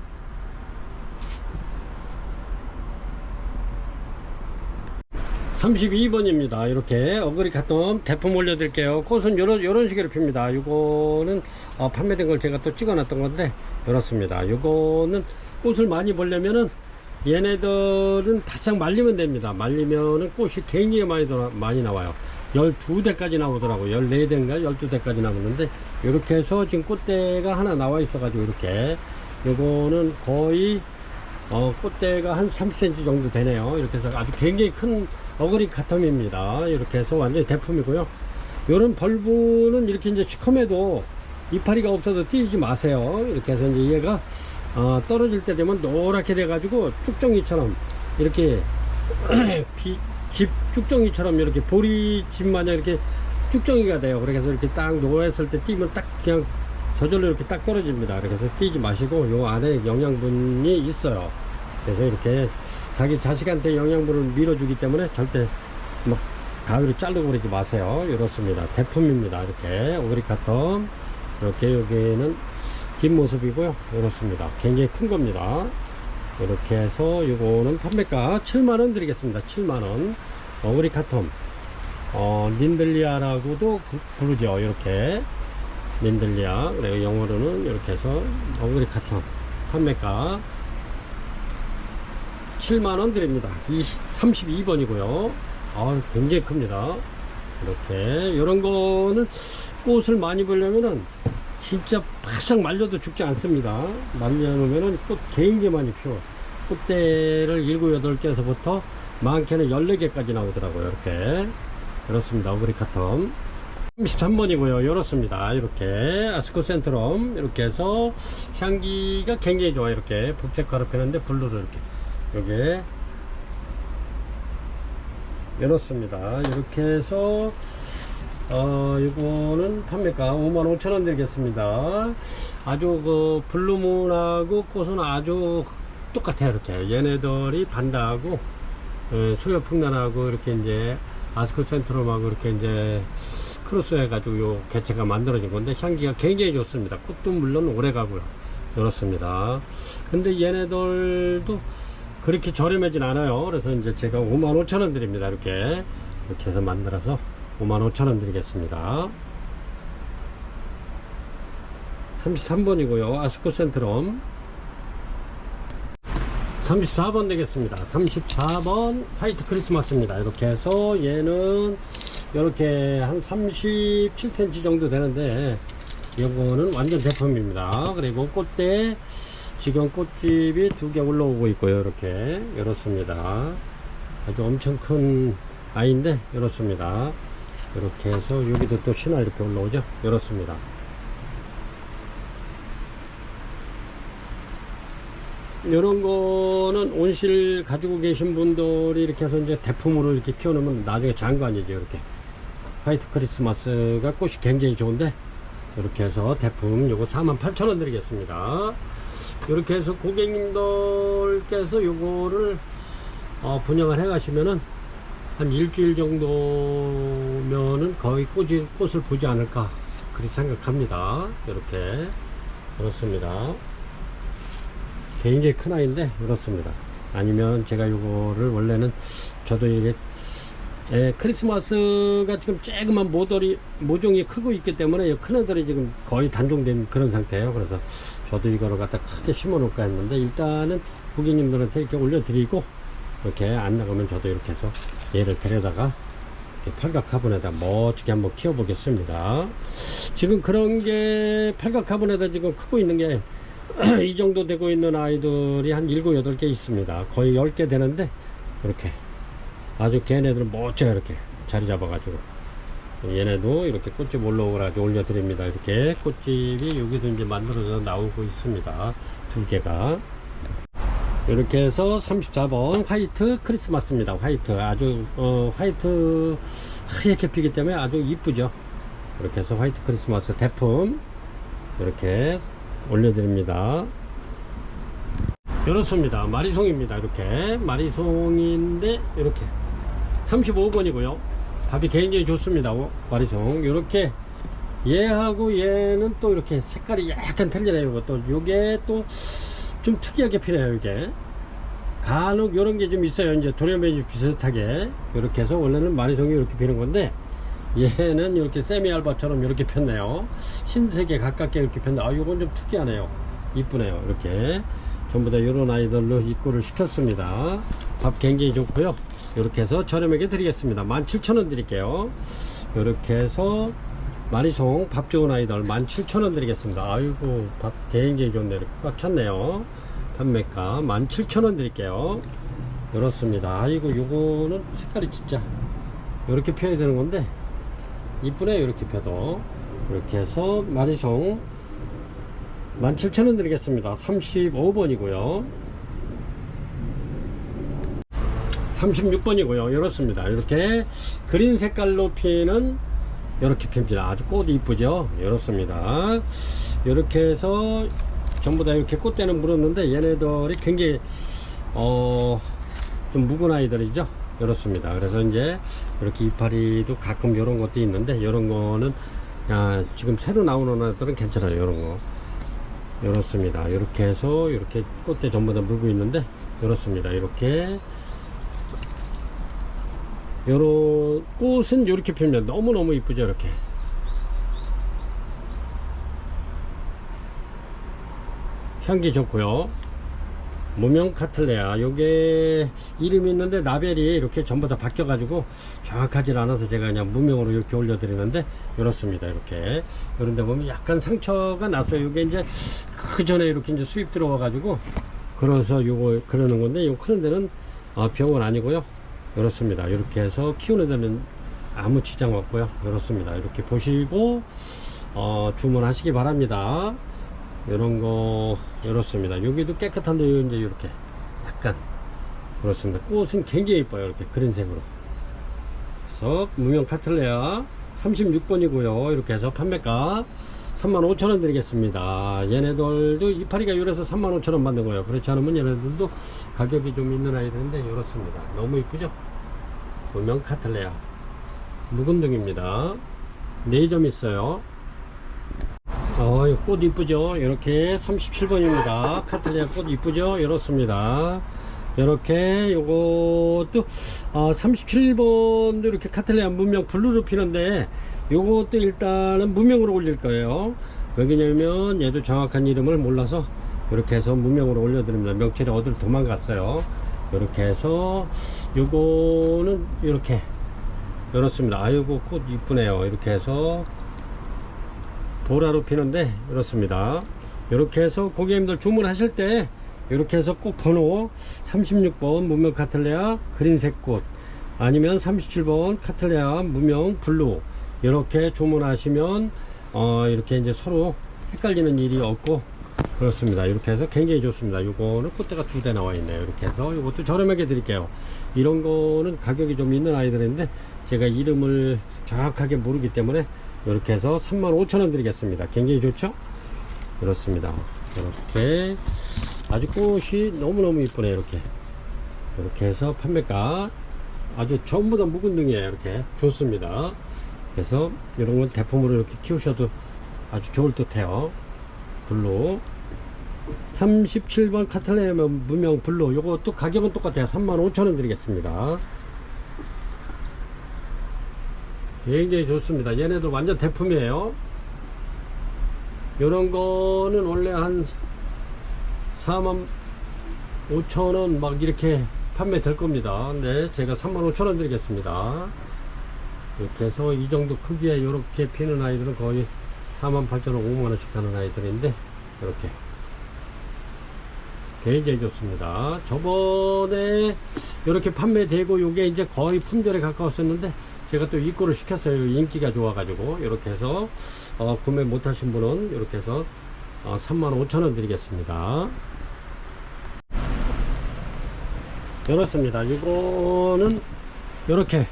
32번입니다. 이렇게 어그리 갔던 대품 올려드릴게요. 꽃은 요런 식으로 핍니다. 이거는 판매된 걸 제가 또 찍어 놨던 건데 이렇습니다. 요거는 꽃을 많이 보려면은 얘네들은 바싹 말리면 됩니다. 말리면은 꽃이 굉장히 많이 나와요. 12대까지 나오더라고요. 14대인가 12대까지 나오는데 이렇게 해서 지금 꽃대가 하나 나와 있어 가지고 이렇게 요거는 거의 꽃대가 한 30cm 정도 되네요. 이렇게 해서 아주 굉장히 큰 어그리 카텀입니다. 이렇게 해서 완전히 대품이고요. 요런 벌브는 이렇게 이제 시커매도 이파리가 없어도 띄우지 마세요. 이렇게 해서 이제 얘가 떨어질 때 되면 노랗게 돼 가지고 쭉정이처럼 이렇게 집 쭉정이처럼 이렇게 보리집 마냥 이렇게 쭉정이가 돼요. 그래서 이렇게 딱 놓았을 때 띄면 딱 그냥 저절로 이렇게 딱 떨어집니다. 그래서 띄지 마시고 요 안에 영양분이 있어요. 그래서 이렇게 자기 자식한테 영양분을 밀어주기 때문에 절대 막 가위로 자르고 그러지 마세요. 이렇습니다. 대품입니다. 이렇게 오그리카텀 이렇게 여기는 뒷모습이고요. 이렇습니다. 굉장히 큰 겁니다. 이렇게 해서 이거는 판매가 7만원 드리겠습니다. 7만원 오그리카텀 린들리아라고도 부르죠. 이렇게 린들리아, 그리고 영어로는 이렇게 해서 오그리카텀 판매가 7만원 드립니다. 32번이고요 굉장히 큽니다. 이렇게 이런 거는 꽃을 많이 보려면은 진짜 바싹 말려도 죽지 않습니다. 말려놓으면은 꽃 굉장히 많이 피워. 꽃대를 7, 8개에서부터 많게는 14개까지 나오더라고요. 이렇게 그렇습니다. 오그리카텀 33번이고요 이렇습니다. 이렇게 아스코 센트럼 이렇게 해서 향기가 굉장히 좋아요. 이렇게 복색화로 펴는데 블루를 이렇게 요게 이렇습니다. 이렇게 해서 이거는 판매가 55,000원 드리겠습니다. 아주 그 블루문하고 꽃은 아주 똑같아요. 이렇게 얘네들이 반다하고 소요풍란하고 이렇게 이제 아스코 센트럼하고 이렇게 이제 크로스 해가지고 요 개체가 만들어진 건데 향기가 굉장히 좋습니다. 꽃도 물론 오래 가고요. 이렇습니다. 근데 얘네들도 그렇게 저렴하진 않아요. 그래서 이제 제가 55,000원 드립니다. 이렇게 해서 만들어서 55,000원 드리겠습니다. 33번이고요 아스코 센트럼 34번 되겠습니다. 34번 화이트 크리스마스입니다. 이렇게 해서 얘는 이렇게 한 37cm 정도 되는데 이거는 완전 제품입니다. 그리고 꽃대 지금 꽃집이 2개 올라오고 있고요. 이렇게 이렇습니다. 아주 엄청 큰 아이인데 이렇습니다. 이렇게 해서 여기도 또 신화 이렇게 올라오죠. 이렇습니다. 이런 거는 온실 가지고 계신 분들이 이렇게 해서 이제 대품으로 이렇게 키워놓으면 나중에 장관이죠. 이렇게 화이트 크리스마스가 꽃이 굉장히 좋은데 이렇게 해서 대품 요거 48,000원 드리겠습니다. 이렇게 해서 고객님들께서 요거를 분양을 해 가시면은 한 일주일 정도면은 거의 꽃을 보지 않을까 그렇게 생각합니다. 이렇게 그렇습니다. 굉장히 큰 아이인데 그렇습니다. 아니면 제가 요거를 원래는 저도 이게 크리스마스가 지금 조그만 모종이 크고 있기 때문에 큰 애들이 지금 거의 단종된 그런 상태예요. 그래서 저도 이거를 갖다 크게 심어 놓을까 했는데 일단은 고객님들한테 이렇게 올려드리고 이렇게 안 나가면 저도 이렇게 해서 얘를 데려다가 팔각 화분에다 멋지게 한번 키워 보겠습니다. 지금 그런 게 팔각 화분에다 지금 크고 있는 게 이 정도 되고 있는 아이들이 한 7, 8개 있습니다. 거의 10개 되는데 이렇게 아주 걔네들은 멋져요. 이렇게 자리 잡아 가지고 얘네도 이렇게 꽃집 올라오라고 올려드립니다. 이렇게 꽃집이 여기도 이제 만들어져 나오고 있습니다. 2개가 이렇게 해서 34번 화이트 크리스마스입니다. 화이트 아주 화이트 하얗게 피기 때문에 아주 이쁘죠. 이렇게 해서 화이트 크리스마스 대품 이렇게 올려드립니다. 이렇습니다. 마리송입니다. 이렇게 마리송인데 이렇게 35번이고요 밥이 굉장히 좋습니다. 마리송 이렇게 얘하고 얘는 또 이렇게 색깔이 약간 틀리네요. 이것도 요게 또 좀 특이하게 피네요. 이게 간혹 요런 게 좀 있어요. 이제 도려맨이 비슷하게 이렇게 해서 원래는 마리송이 이렇게 피는 건데 얘는 이렇게 세미알바처럼 이렇게 폈네요. 흰색에 가깝게 이렇게 폈는데 요건 좀 특이하네요. 이쁘네요. 이렇게 전부 다 이런 아이들로 입고를 시켰습니다. 밥 굉장히 좋고요. 이렇게 해서 저렴하게 드리겠습니다. 17,000원 드릴게요. 이렇게 해서 마리송 밥 좋은 아이들 17,000원 드리겠습니다. 아이고 밥 굉장히 좋네요. 이렇게 꽉 찼네요. 판매가 17,000원 드릴게요. 이렇습니다. 아이고 요거는 색깔이 진짜 이렇게 펴야 되는 건데 이쁘네. 이렇게 펴도 이렇게 해서 마리송 17,000원 드리겠습니다. 35번이고요 36번이고요 이렇습니다. 이렇게 그린 색깔로 피는 이렇게 핍니다. 아주 꽃 이쁘죠. 이렇습니다. 이렇게 해서 전부 다 이렇게 꽃대는 물었는데 얘네들이 굉장히 좀 묵은 아이들이죠. 이렇습니다. 그래서 이제 이렇게 이파리도 가끔 이런 것도 있는데 이런 거는 지금 새로 나오는 아이들은 괜찮아요. 이런 거 이렇습니다. 이렇게 해서 이렇게 꽃대 전부 다 물고 있는데 이렇습니다. 이렇게 요런 꽃은 이렇게 피면 너무너무 이쁘죠. 이렇게 향기 좋고요. 무명 카틀레아 요게 이름이 있는데 라벨이 이렇게 전부 다 바뀌어 가지고 정확하지 않아서 제가 그냥 무명으로 이렇게 올려 드리는데 이렇습니다. 이렇게 이런데 보면 약간 상처가 났어요. 요게 이제 그 전에 이렇게 이제 수입 들어와 가지고 그래서 요거 그러는 건데 요 크는 데는 병은 아니고요. 이렇습니다. 이렇게 해서 키우는 데는 아무 지장 없고요. 이렇습니다. 이렇게 보시고 주문하시기 바랍니다. 이런 거 이렇습니다. 여기도 깨끗한데 이제 이렇게 약간 그렇습니다. 꽃은 굉장히 예뻐요. 이렇게 그린색으로. 그래서 무명 카틀레아 36번이고요 이렇게 해서 판매가 35,000원 드리겠습니다. 얘네들도 이파리가 이래서 35,000원 받는 거예요. 그렇지 않으면 얘네들도 가격이 좀 있는 아이들인데 이렇습니다. 너무 이쁘죠. 무명 카틀레아 묵은둥입니다. 4점 있어요. 꽃 이쁘죠. 이렇게 37번입니다. 카틀레아 꽃 이쁘죠. 이렇습니다. 이렇게 요것도 37번도 이렇게 카틀레아 무명 블루로 피는데 요것도 일단은 무명으로 올릴 거예요. 왜냐면 얘도 정확한 이름을 몰라서 이렇게 해서 무명으로 올려드립니다. 명찰이 어디로 도망갔어요. 이렇게 해서 요거는 이렇게 이렇습니다. 아이고 꽃 이쁘네요. 이렇게 해서 보라로 피는데 이렇습니다. 이렇게 해서 고객님들 주문하실 때 이렇게 해서 꼭 번호 36번 무명 카틀레아 그린색 꽃 아니면 37번 카틀레아 무명 블루 이렇게 주문하시면 이렇게 이제 서로 헷갈리는 일이 없고 그렇습니다. 이렇게 해서 굉장히 좋습니다. 이거는 꽃대가 2대 나와 있네요. 이렇게 해서 이것도 저렴하게 드릴게요. 이런 거는 가격이 좀 있는 아이들인데 제가 이름을 정확하게 모르기 때문에 이렇게 해서 35,000원 드리겠습니다. 굉장히 좋죠? 그렇습니다. 이렇게 아주 꽃이 너무너무 이쁘네요. 이렇게 해서 판매가 아주 전부 다 묵은둥이에요. 이렇게 좋습니다. 그래서 이런 건 대품으로 이렇게 키우셔도 아주 좋을 듯 해요. 블루 37번 카틀레아 무명 블루 요것도 가격은 똑같아요. 35,000원 드리겠습니다. 굉장히 좋습니다. 얘네들 완전 대품이에요. 요런 거는 원래 한 45,000원 막 이렇게 판매 될 겁니다. 근데 제가 35,000원 드리겠습니다. 이렇게 해서 이 정도 크기에 이렇게 피는 아이들은 거의 48,000원 5만원씩 하는 아이들인데 이렇게 굉장히 좋습니다. 저번에 이렇게 판매되고 요게 이제 거의 품절에 가까웠었는데 제가 또 입고를 시켰어요. 인기가 좋아가지고 이렇게 해서 구매 못하신 분은 이렇게 해서 35,000원 드리겠습니다. 이렇습니다. 이거는 이렇게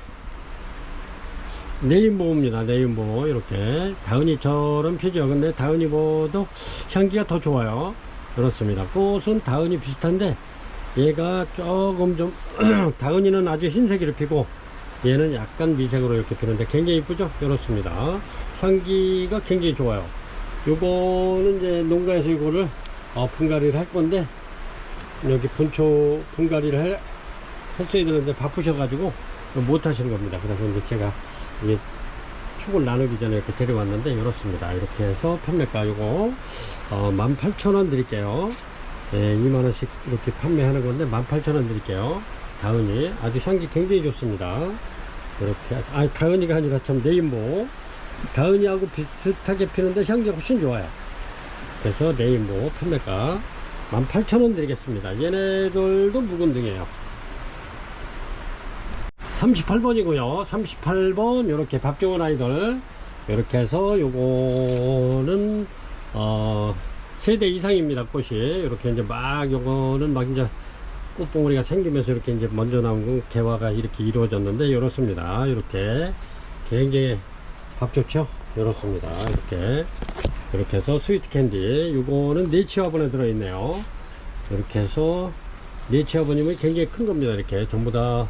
네임보입니다. 네임보 이렇게 다은이처럼 피죠. 근데 다은이보다 향기가 더 좋아요. 그렇습니다. 꽃은 다은이 비슷한데 얘가 조금 좀 다은이는 아주 흰색으로 피고 얘는 약간 미색으로 이렇게 피는데 굉장히 이쁘죠. 이렇습니다. 향기가 굉장히 좋아요. 요거는 이제 농가에서 이거를 분갈이를 할 건데 여기 분초 분갈이를 했어야 되는데 바쁘셔가지고 못 하시는 겁니다. 그래서 이제 제가 이게 축을 나누기 전에 이렇게 데려왔는데 이렇습니다. 이렇게 해서 판매가 요거 18,000원 드릴게요. 예, 2만원씩 이렇게 판매하는 건데 18,000원 드릴게요. 다은이 아주 향기 굉장히 좋습니다. 이렇게 해서 다은이가 아니라 참 네임보 다은이하고 비슷하게 피는데 향기가 훨씬 좋아요. 그래서 네임보 판매가 18,000원 드리겠습니다. 얘네들도 묵은 등이에요. 38번이고요 38번 이렇게 밥 좋은 아이들 이렇게 해서 요거는 세대 이상입니다. 꽃이 이렇게 이제 막 요거는 막 이제 꽃봉오리가 생기면서 이렇게 이제 먼저 나온 건 개화가 이렇게 이루어졌는데 이렇습니다. 이렇게 굉장히 밥 좋죠. 이렇습니다. 이렇게 해서 스위트 캔디 요거는 네치화분에 들어있네요. 이렇게 해서 네치화분이면 굉장히 큰 겁니다. 이렇게 전부 다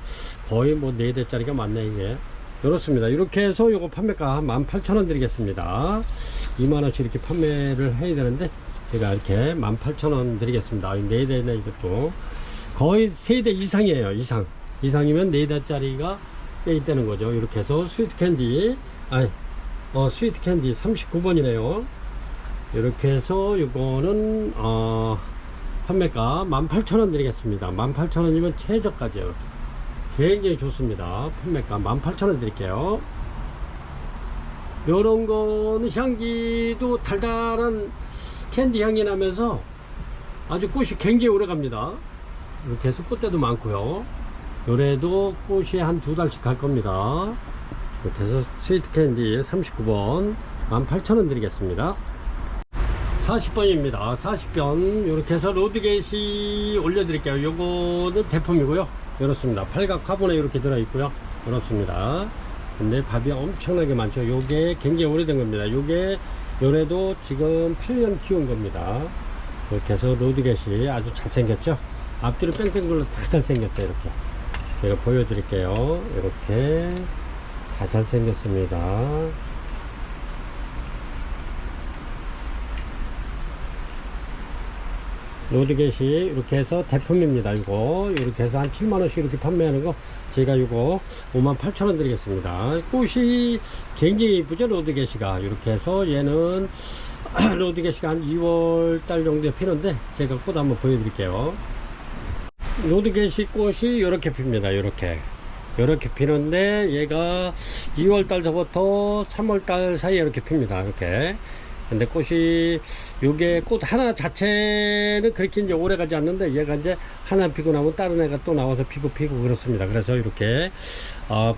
거의 뭐 4대짜리가 많네 이게. 이렇습니다. 이렇게 해서 요거 판매가 18,000원 드리겠습니다. 2만원씩 이렇게 판매를 해야 되는데 제가 이렇게 18,000원 드리겠습니다. 4대네 이것도 거의 3대 이상이에요. 이상이면 4대짜리가 꽤 있다는 거죠. 이렇게 해서 스위트 캔디 스위트 캔디 39번이네요 이렇게 해서 요거는 판매가 18,000원 드리겠습니다. 18,000원이면 최저가죠. 굉장히 좋습니다. 판매가 18,000원 드릴게요. 요런 거는 향기도 달달한 캔디 향이 나면서 아주 꽃이 굉장히 오래 갑니다. 이렇게 해서 꽃대도 많고요. 요래도 꽃이 한 2달씩 갈 겁니다. 이렇게 해서 스위트 캔디 39번 18,000원 드리겠습니다. 40번입니다. 40번 이렇게 해서 로드게이시 올려드릴게요. 요거는 대품이고요. 이렇습니다. 팔각 화분에 이렇게 들어있고요. 이렇습니다. 근데 밥이 엄청나게 많죠. 요게 굉장히 오래된 겁니다. 요게 요래도 지금 8년 키운 겁니다. 이렇게 해서 로드게이시 아주 잘생겼죠. 앞뒤로 뺑뺑글로 다 잘생겼어요. 이렇게 제가 보여드릴게요. 이렇게 다 잘생겼습니다. 로드게시 이렇게 해서 대품입니다. 이거 이렇게 해서 한 7만원씩 이렇게 판매하는 거 제가 이거 58,000원 드리겠습니다. 꽃이 굉장히 이쁘죠. 로드게시가 이렇게 해서 얘는 로드게시가 한 2월달 정도에 피는데 제가 꽃 한번 보여드릴게요. 로드게시 꽃이 이렇게 핍니다. 이렇게 피는데 얘가 2월달서부터 3월달 사이에 이렇게 핍니다. 이렇게. 근데 꽃이 요게 꽃 하나 자체는 그렇게 이제 오래 가지 않는데 얘가 이제 하나 피고 나면 다른 애가 또 나와서 피고 그렇습니다. 그래서 이렇게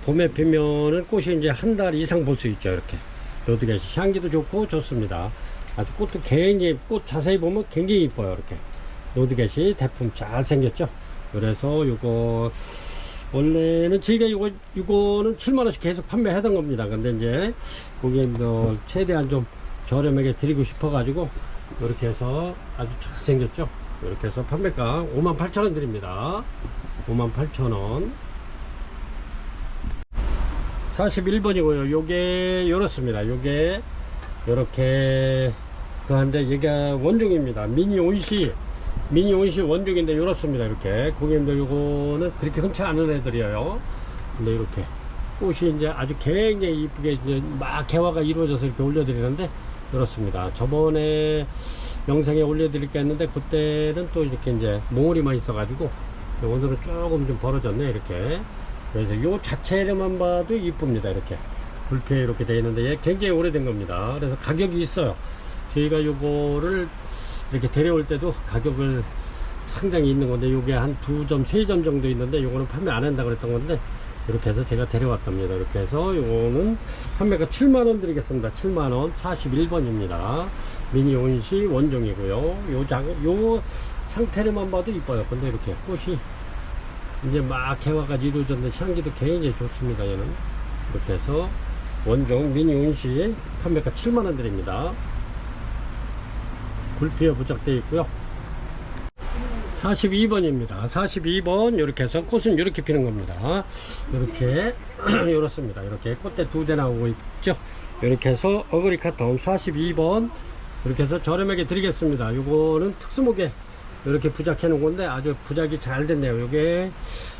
봄에 피면은 꽃이 이제 한 달 이상 볼 수 있죠. 이렇게 로드게시 향기도 좋고 좋습니다. 아주 꽃도 굉장히 꽃 자세히 보면 굉장히 이뻐요. 이렇게 로드게시 대품 잘 생겼죠. 그래서 요거 원래는 저희가 이거는 7만원씩 계속 판매하던 겁니다. 근데 이제 고객님들 최대한 좀 저렴하게 드리고 싶어 가지고 이렇게 해서 아주 잘생겼죠. 이렇게 해서 판매가 58,000원 드립니다. 58,000원. 41번이고요 요게 요렇습니다. 요게 요렇게 그한데 얘가 원종입니다. 미니 온시 원종인데 요렇습니다. 이렇게 고객님들 요거는 그렇게 흔치 않은 애들이에요. 근데 이렇게 꽃이 이제 아주 굉장히 이쁘게 이제 막 개화가 이루어져서 이렇게 올려드리는데 그렇습니다. 저번에 영상에 올려드릴게 했는데 그때는 또 이렇게 이제 몽우리만 있어가지고 오늘은 조금 좀 벌어졌네. 이렇게 그래서 요 자체로만 봐도 이쁩니다. 이렇게 불피에 이렇게 되어 있는데 얘 굉장히 오래된 겁니다. 그래서 가격이 있어요. 저희가 요거를 이렇게 데려올 때도 가격을 상당히 있는 건데 요게 한 2점 3점 정도 있는데 요거는 판매 안 한다 그랬던 건데 이렇게 해서 제가 데려왔답니다. 이렇게 해서 요거는 판매가 7만원 드리겠습니다. 7만원 41번입니다. 미니 온시 원종이고요. 요 상태로만 봐도 이뻐요. 근데 이렇게 꽃이 이제 막 개화가 이루어졌는데 향기도 굉장히 좋습니다. 얘는 이렇게 해서 원종 미니 온시 판매가 7만원 드립니다. 굴피에 부착되어 있고요. 42번입니다. 42번 이렇게 해서 꽃은 이렇게 피는 겁니다. 이렇게 이렇습니다. 이렇게 꽃대 2대 나오고 있죠. 이렇게 해서 어그리 카톤 42번 이렇게 해서 저렴하게 드리겠습니다. 요거는 특수목에 이렇게 부착해 놓은 건데 아주 부착이 잘 됐네요. 요게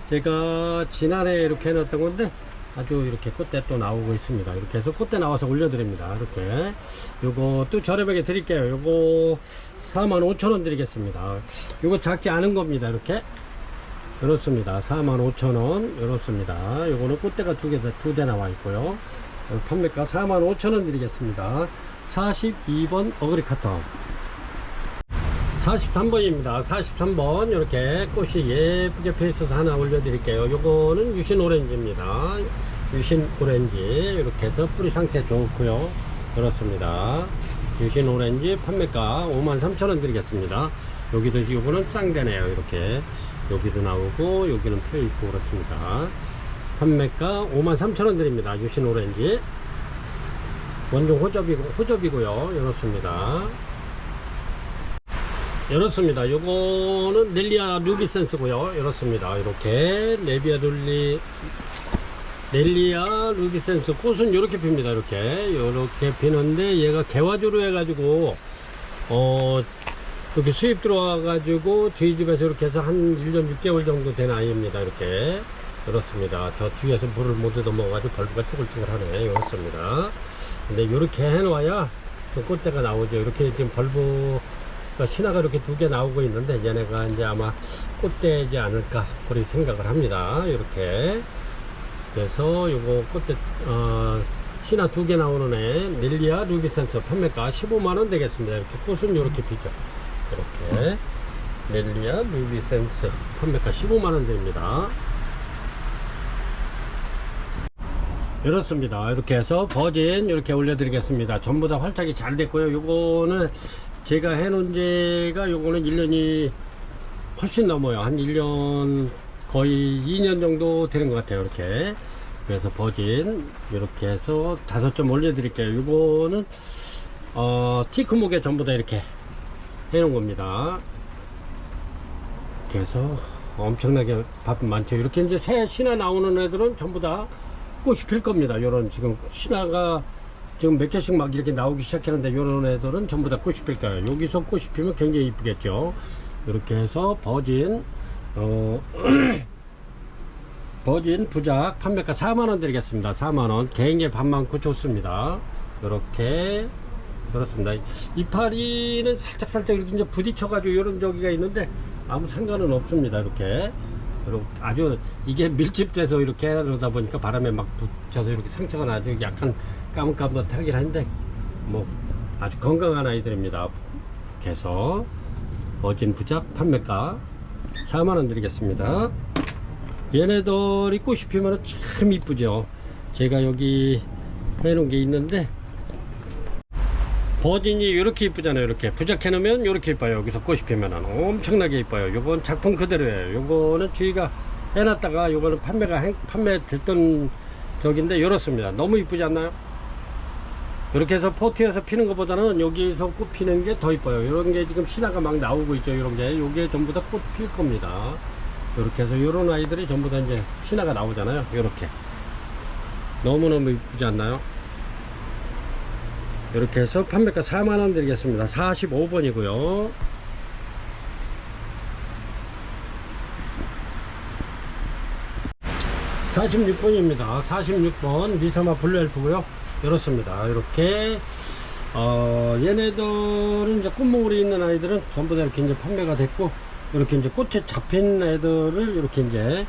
제가 지난해 이렇게 해놨던 건데 아주 이렇게 꽃대 또 나오고 있습니다. 이렇게 해서 꽃대 나와서 올려드립니다. 이렇게 요거 또 저렴하게 드릴게요. 요거 45,000원 드리겠습니다. 요거 작지 않은 겁니다. 이렇게 그렇습니다. 45,000원 이렇습니다. 요거는 꽃대가 2대 나와 있고요. 판매가 45,000원 드리겠습니다. 42번 어그리 카톤 43번입니다. 43번 이렇게 꽃이 예쁘게 펴 있어서 하나 올려드릴게요. 요거는 유신 오렌지입니다. 유신 오렌지 이렇게 해서 뿌리 상태 좋고요. 그렇습니다. 유신 오렌지 판매가 53,000원 드리겠습니다. 여기도 요거는 쌍대네요. 이렇게 여기도 나오고 여기는 펴 있고 그렇습니다. 판매가 53,000원 드립니다. 유신 오렌지 원종 호접이고요. 이렇습니다. 이렇습니다. 요거는 넬리아 루비센스고요. 이렇습니다. 이렇게 넬리아 루비센스 꽃은 이렇게 핍니다. 이렇게 피는데 얘가 개화주로 해가지고 이렇게 수입 들어와가지고 저희 집에서 이렇게 해서 한 1년 6개월 정도 된 아이입니다. 이렇게 그렇습니다. 저 뒤에서 물을 못 얻어먹어가지고 벌브가 쭈글쭈글하네. 이렇습니다. 근데 이렇게 해놓아야 또 꽃대가 나오죠. 이렇게 지금 벌브가 신화가 이렇게 2개 나오고 있는데 얘네가 이제 아마 꽃대지 않을까 그렇게 생각을 합니다. 이렇게 그래서 요거 꽃대 신화 2개 나오는 애 넬리아 루비센스 판매가 15만원 되겠습니다. 이렇게 꽃은 이렇게 피죠. 이렇게 넬리아 루비센스 판매가 15만원 됩니다. 이렇습니다. 이렇게 해서 버진 이렇게 올려드리겠습니다. 전부 다 활착이 잘 됐고요. 요거는 제가 해놓은 지가 요거는 1년이 훨씬 넘어요. 한 1년 거의 2년 정도 되는 것 같아요. 이렇게 그래서 버진 이렇게 해서 5점 올려드릴게요. 요거는 티크목에 전부 다 이렇게 해놓은 겁니다. 이렇게 해서 엄청나게 밥은 많죠. 이렇게 이제 새 신화 나오는 애들은 전부 다 꽃이 필 겁니다. 요런 지금 신화가 지금 몇 개씩 막 이렇게 나오기 시작했는데 요런 애들은 전부 다 꽃이 필 거예요. 여기서 꽃이 피면 굉장히 이쁘겠죠. 이렇게 해서 버진 버진 부작 판매가 4만원 드리겠습니다. 4만원 개인의 밥 많고 좋습니다. 이렇게 그렇습니다. 이파리는 살짝 이렇게 이제 부딪혀가지고 이런 저기가 있는데 아무 상관은 없습니다. 이렇게 아주 이게 밀집돼서 이렇게 하다 보니까 바람에 막 붙여서 이렇게 상처가 나죠. 약간 까뭇까뭇하긴 한데 뭐 아주 건강한 아이들입니다. 그래서 버진 부작 판매가 4만원 드리겠습니다. 얘네들이 꽃이 피면 참 이쁘죠. 제가 여기 해놓은 게 있는데 버진이 이렇게 이쁘잖아요. 이렇게 부작해 놓으면 이렇게 이뻐요. 여기서 꽃이 피면 엄청나게 이뻐요. 요건 작품 그대로예요. 요거는 저희가 해놨다가 요거는 판매됐던 적인데 이렇습니다. 너무 이쁘지 않나요? 이렇게 해서 포트에서 피는 것보다는 여기서 꽃 피는 게 더 이뻐요. 이런 게 지금 신화가 막 나오고 있죠. 이런 게 요게 전부 다 꽃 필 겁니다. 이렇게 해서 요런 아이들이 전부 다 이제 신화가 나오잖아요. 이렇게 너무너무 이쁘지 않나요? 이렇게 해서 판매가 4만원 드리겠습니다. 45번이고요. (46번입니다) 46번 미사마 블루엘프고요. 이렇습니다. 이렇게 얘네들은 이제 꽃몽울이 있는 아이들은 전부 다 이렇게 이제 판매가 됐고, 이렇게 이제 꽃에 잡힌 애들을 이렇게 이제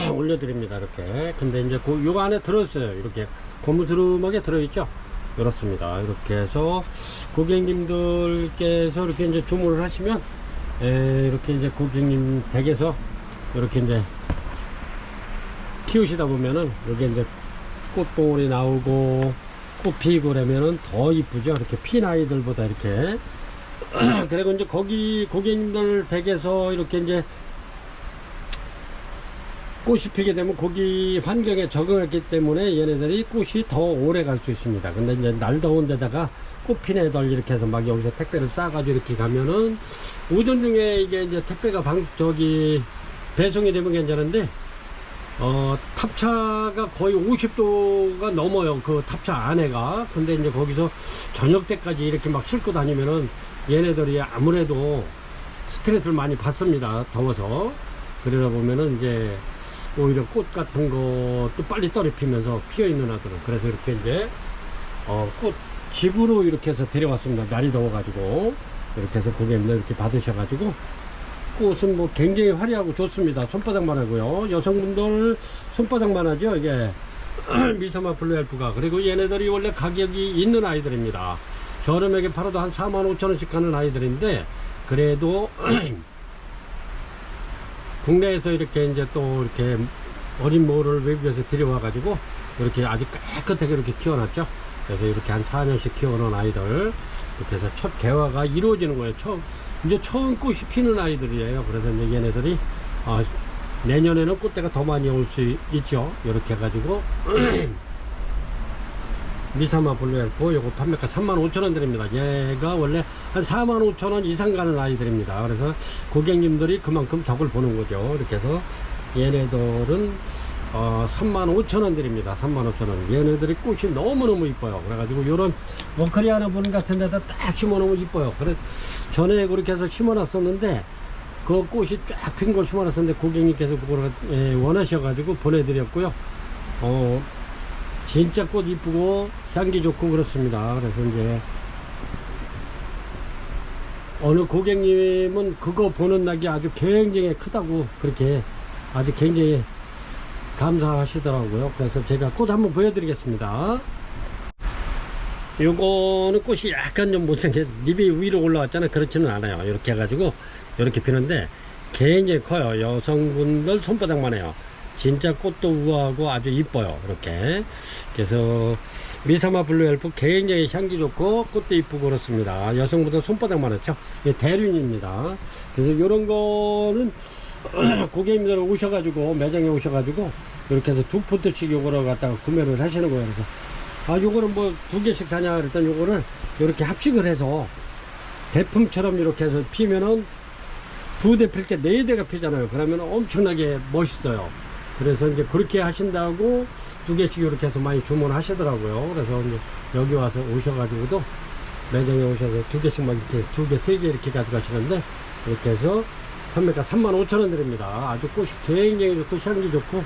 올려드립니다. 이렇게. 근데 이제 요 안에 들었어요. 이렇게 고무스름하게 들어있죠. 이렇습니다. 이렇게 해서 고객님들께서 이렇게 이제 주문을 하시면 이렇게 이제 고객님 댁에서 이렇게 이제 키우시다 보면은 여기 이제 꽃봉오리 나오고 꽃 피고 그러면은 더 이쁘죠. 이렇게 핀 아이들보다 이렇게. 그리고 이제 거기 고객님들 댁에서 이렇게 이제 꽃이 피게 되면 거기 환경에 적응했기 때문에 얘네들이 꽃이 더 오래 갈 수 있습니다. 근데 이제 날 더운 데다가 꽃 핀 애들 이렇게 해서 막 여기서 택배를 싸가지고 이렇게 가면은 오전 중에 이게 이제 택배가 배송이 되면 괜찮은데 탑차가 거의 50도가 넘어요. 그 탑차 안에가. 근데 이제 거기서 저녁 때까지 이렇게 막 싣고 다니면은 얘네들이 아무래도 스트레스를 많이 받습니다. 더워서. 그러다 보면은 이제 오히려 꽃 같은 것도 빨리 떨이 피면서 피어있는 아들은. 그래서 이렇게 이제 꽃 집으로 이렇게 해서 데려왔습니다. 날이 더워가지고. 이렇게 해서 고객님들 이렇게 받으셔가지고 꽃은 뭐 굉장히 화려하고 좋습니다. 손바닥만 하고요. 여성분들 손바닥만 하죠. 이게 미사마 블루엘프가. 그리고 얘네들이 원래 가격이 있는 아이들입니다. 저렴하게 팔아도 한 45,000원씩 하는 아이들인데 그래도 국내에서 이렇게 이제 또 이렇게 어린 모를 외국에서 들여와 가지고 이렇게 아주 깨끗하게 이렇게 키워놨죠. 그래서 이렇게 한 4년씩 키워놓은 아이들, 이렇게 해서 첫 개화가 이루어지는 거예요. 이제 처음 꽃이 피는 아이들이에요. 그래서 이제 얘네들이 내년에는 꽃대가 더 많이 올 수 있죠. 이렇게 해가지고 미사마 블루엘프 요거 판매가 35,000원 드립니다. 얘가 원래 한 45,000원 이상 가는 아이들입니다. 그래서 고객님들이 그만큼 덕을 보는 거죠. 이렇게 해서 얘네들은 35,000원 드립니다. 35,000원. 얘네들이 꽃이 너무너무 이뻐요. 그래가지고 요런 워커리아나 분 같은 데다 딱 심어놓으면 이뻐요. 그래 전에 그렇게 해서 심어놨었는데 그 꽃이 쫙 핀 걸 심어놨었는데 고객님께서 그걸 원하셔가지고 보내드렸고요. 진짜 꽃 이쁘고 향기 좋고 그렇습니다. 그래서 이제 어느 고객님은 그거 보는 낙이 아주 굉장히 크다고 그렇게 아주 굉장히 감사하시더라고요. 그래서 제가 꽃 한번 보여드리겠습니다. 요거는 꽃이 약간 좀 못생겨 잎이 위로 올라왔잖아요. 그렇지는 않아요. 이렇게 해가지고 이렇게 피는데 굉장히 커요. 여성분들 손바닥만 해요. 진짜 꽃도 우아하고 아주 이뻐요. 이렇게. 그래서 미사마 블루엘프 굉장히 향기 좋고 꽃도 이쁘고 그렇습니다. 여성분들 손바닥만 했죠. 대륜입니다. 그래서 이런 거는 고객님들 오셔가지고 매장에 오셔가지고 이렇게 해서 2포트씩 요거를 갖다가 구매를 하시는 거예요. 그래서 요거는 뭐 2개씩 사냐 그랬더니 요거를 이렇게 합식을 해서 대품처럼 이렇게 해서 피면은 2대 필 게 4대가 피잖아요. 그러면 엄청나게 멋있어요. 그래서 이제 그렇게 하신다고 2개씩 이렇게 해서 많이 주문하시더라고요. 그래서 이제 여기 와서 오셔가지고도 매장에 오셔서 2개씩 막 이렇게 2개, 3개 이렇게 가져가시는데 이렇게 해서 판매가 35,000원 드립니다. 아주 꽃이 굉장히 좋고 향기 좋고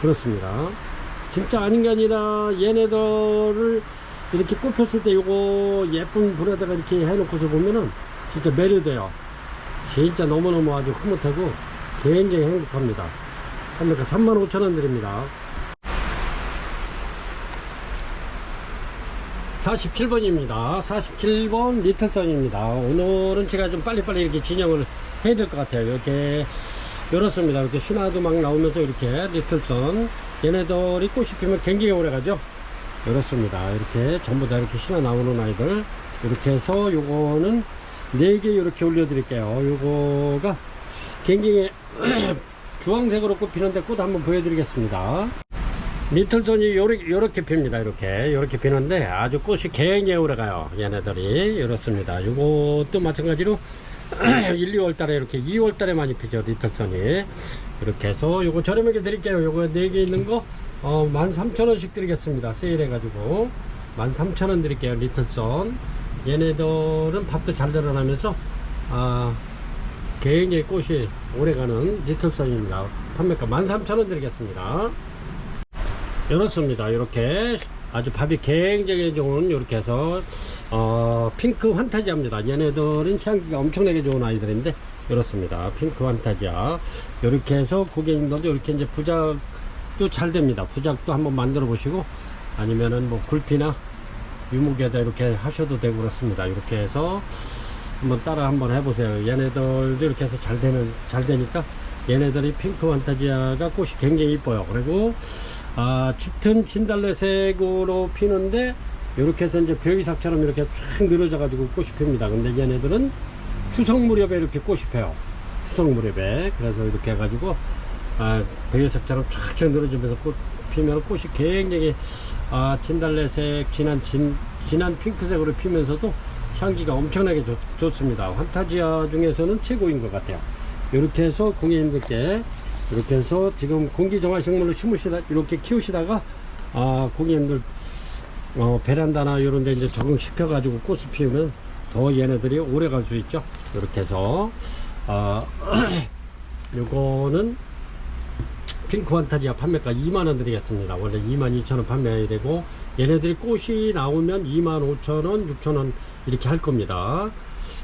그렇습니다. 진짜 아닌 게 아니라 얘네들을 이렇게 꽃 폈을 때 요거 예쁜 불에다가 이렇게 해놓고서 보면은 진짜 매료돼요. 진짜 너무너무 아주 흐뭇하고 굉장히 행복합니다. 판매가 35,000원 드립니다. 47번입니다. 47번 리틀선입니다. 오늘은 제가 좀 빨리빨리 이렇게 진행을 해야 될 것 같아요. 이렇게 열었습니다. 이렇게 신화도 막 나오면서 이렇게 리틀선 얘네들이 꽃이 피면 굉장히 오래 가죠. 열었습니다. 이렇게 전부 다 이렇게 신화 나오는 아이들 이렇게 해서 요거는 4개 이렇게 올려 드릴게요. 요거가 굉장히 주황색으로 꽃 피는데 꽃 한번 보여드리겠습니다. 리틀선이 요렇게 핍니다. 이렇게 피는데 아주 꽃이 굉장히 오래 가요. 얘네들이 이렇습니다. 요것도 마찬가지로 1, 2월 달에 이렇게 2월 달에 많이 피죠. 리틀선이 이렇게 해서 요거 저렴하게 드릴게요. 요거 4개 있는 거 13,000원씩 드리겠습니다. 세일해 가지고 13,000원 드릴게요. 리틀선 얘네들은 밥도 잘 들어나면서 굉장히 꽃이 오래가는 리틀선입니다. 판매가 13,000원 드리겠습니다. 이렇습니다. 이렇게 아주 밥이 굉장히 좋은 이렇게 해서 핑크 환타지아입니다. 얘네들은 향기가 엄청나게 좋은 아이들인데 이렇습니다. 핑크 환타지아 이렇게 해서 고객님들도 이렇게 이제 부작도 잘 됩니다. 부작도 한번 만들어 보시고 아니면은 뭐 굴피나 유목에다 이렇게 하셔도 되고 그렇습니다. 이렇게 해서 한번 따라 한번 해보세요. 얘네들도 이렇게 해서 잘 되니까 얘네들이 핑크 환타지아가 꽃이 굉장히 이뻐요. 그리고 짙은 진달래색으로 피는데 이렇게 해서 이제 벼이삭처럼 이렇게 쫙 늘어져 가지고 꽃이 핍니다. 근데 얘네들은 추석 무렵에 이렇게 꽃이 펴요. 추석 무렵에. 그래서 이렇게 해가지고 벼이삭처럼 쫙 늘어지면서 꽃 피면 꽃이 굉장히 진달래색 진한 핑크색으로 피면서도 향기가 엄청나게 좋습니다. 환타지아 중에서는 최고인 것 같아요. 이렇게 해서 고객님들께 이렇게 해서 지금 공기정화식물로 이렇게 키우시다가 고객님들 베란다나 이런 데 이제 적응시켜 가지고 꽃을 피우면 더 얘네들이 오래 갈 수 있죠. 이렇게 해서 요거는 핑크 환타지아 판매가 2만원 드리겠습니다. 원래 22,000원 판매해야 되고 얘네들이 꽃이 나오면 25,000원 6,000원 이렇게 할 겁니다.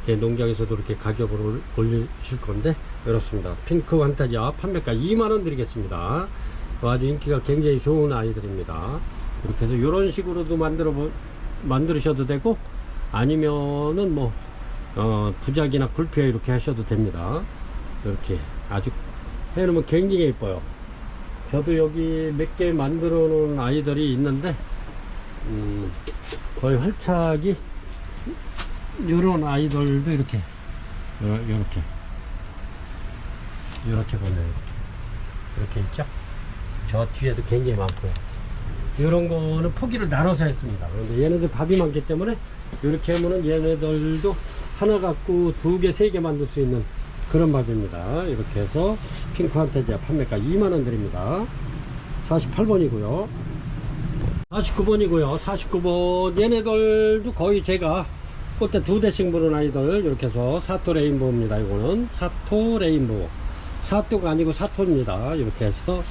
농장에서도 이렇게 가격을 올리실 건데 이렇습니다. 핑크 환타지아 판매가 2만원 드리겠습니다. 아주 인기가 굉장히 좋은 아이들입니다. 이렇게 해서 이런 식으로도 만들으셔도 되고 아니면은 뭐 부작이나 굴피에 이렇게 하셔도 됩니다. 이렇게 아주 해놓으면 굉장히 예뻐요. 저도 여기 몇 개 만들어 놓은 아이들이 있는데 거의 활착이 요런 아이들도 이렇게 보면 이렇게 있죠. 저 뒤에도 굉장히 많고요. 이런 거는 포기를 나눠서 했습니다. 그런데 얘네들 밥이 많기 때문에 이렇게 하면은 얘네들도 하나 갖고 2개, 3개 만들 수 있는 그런 밥입니다. 이렇게 해서 핑크 판타지아 판매가 2만원 드립니다. 48번이고요. 49번이고요. 49번 얘네들도 거의 제가 꽃대 2대씩 물은 아이들 이렇게 해서 사토 레인보우입니다. 이거는 사토 레인보우, 사토가 아니고 사토입니다. 이렇게 해서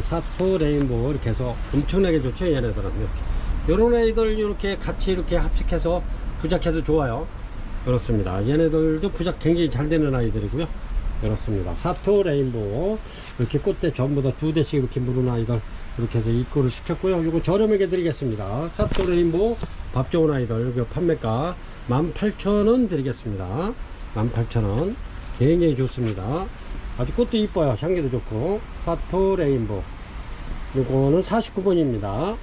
사토 레인보우 이렇게 해서 엄청나게 좋죠. 얘네들은 이렇게 요런 애들 이렇게 같이 이렇게 합식해서 부작해도 좋아요. 그렇습니다. 얘네들도 부작 굉장히 잘 되는 아이들이고요. 그렇습니다. 사토 레인보우 이렇게 꽃대 전부 다 2대씩 이렇게 물은 아이들 이렇게 해서 입고를 시켰고요. 이거 저렴하게 드리겠습니다. 사토 레인보우 밥 좋은 아이들 판매가 18,000원 드리겠습니다. 18,000원 굉장히 좋습니다. 아주 꽃도 이뻐요. 향기도 좋고. 사토 레인보우 이거는 49번입니다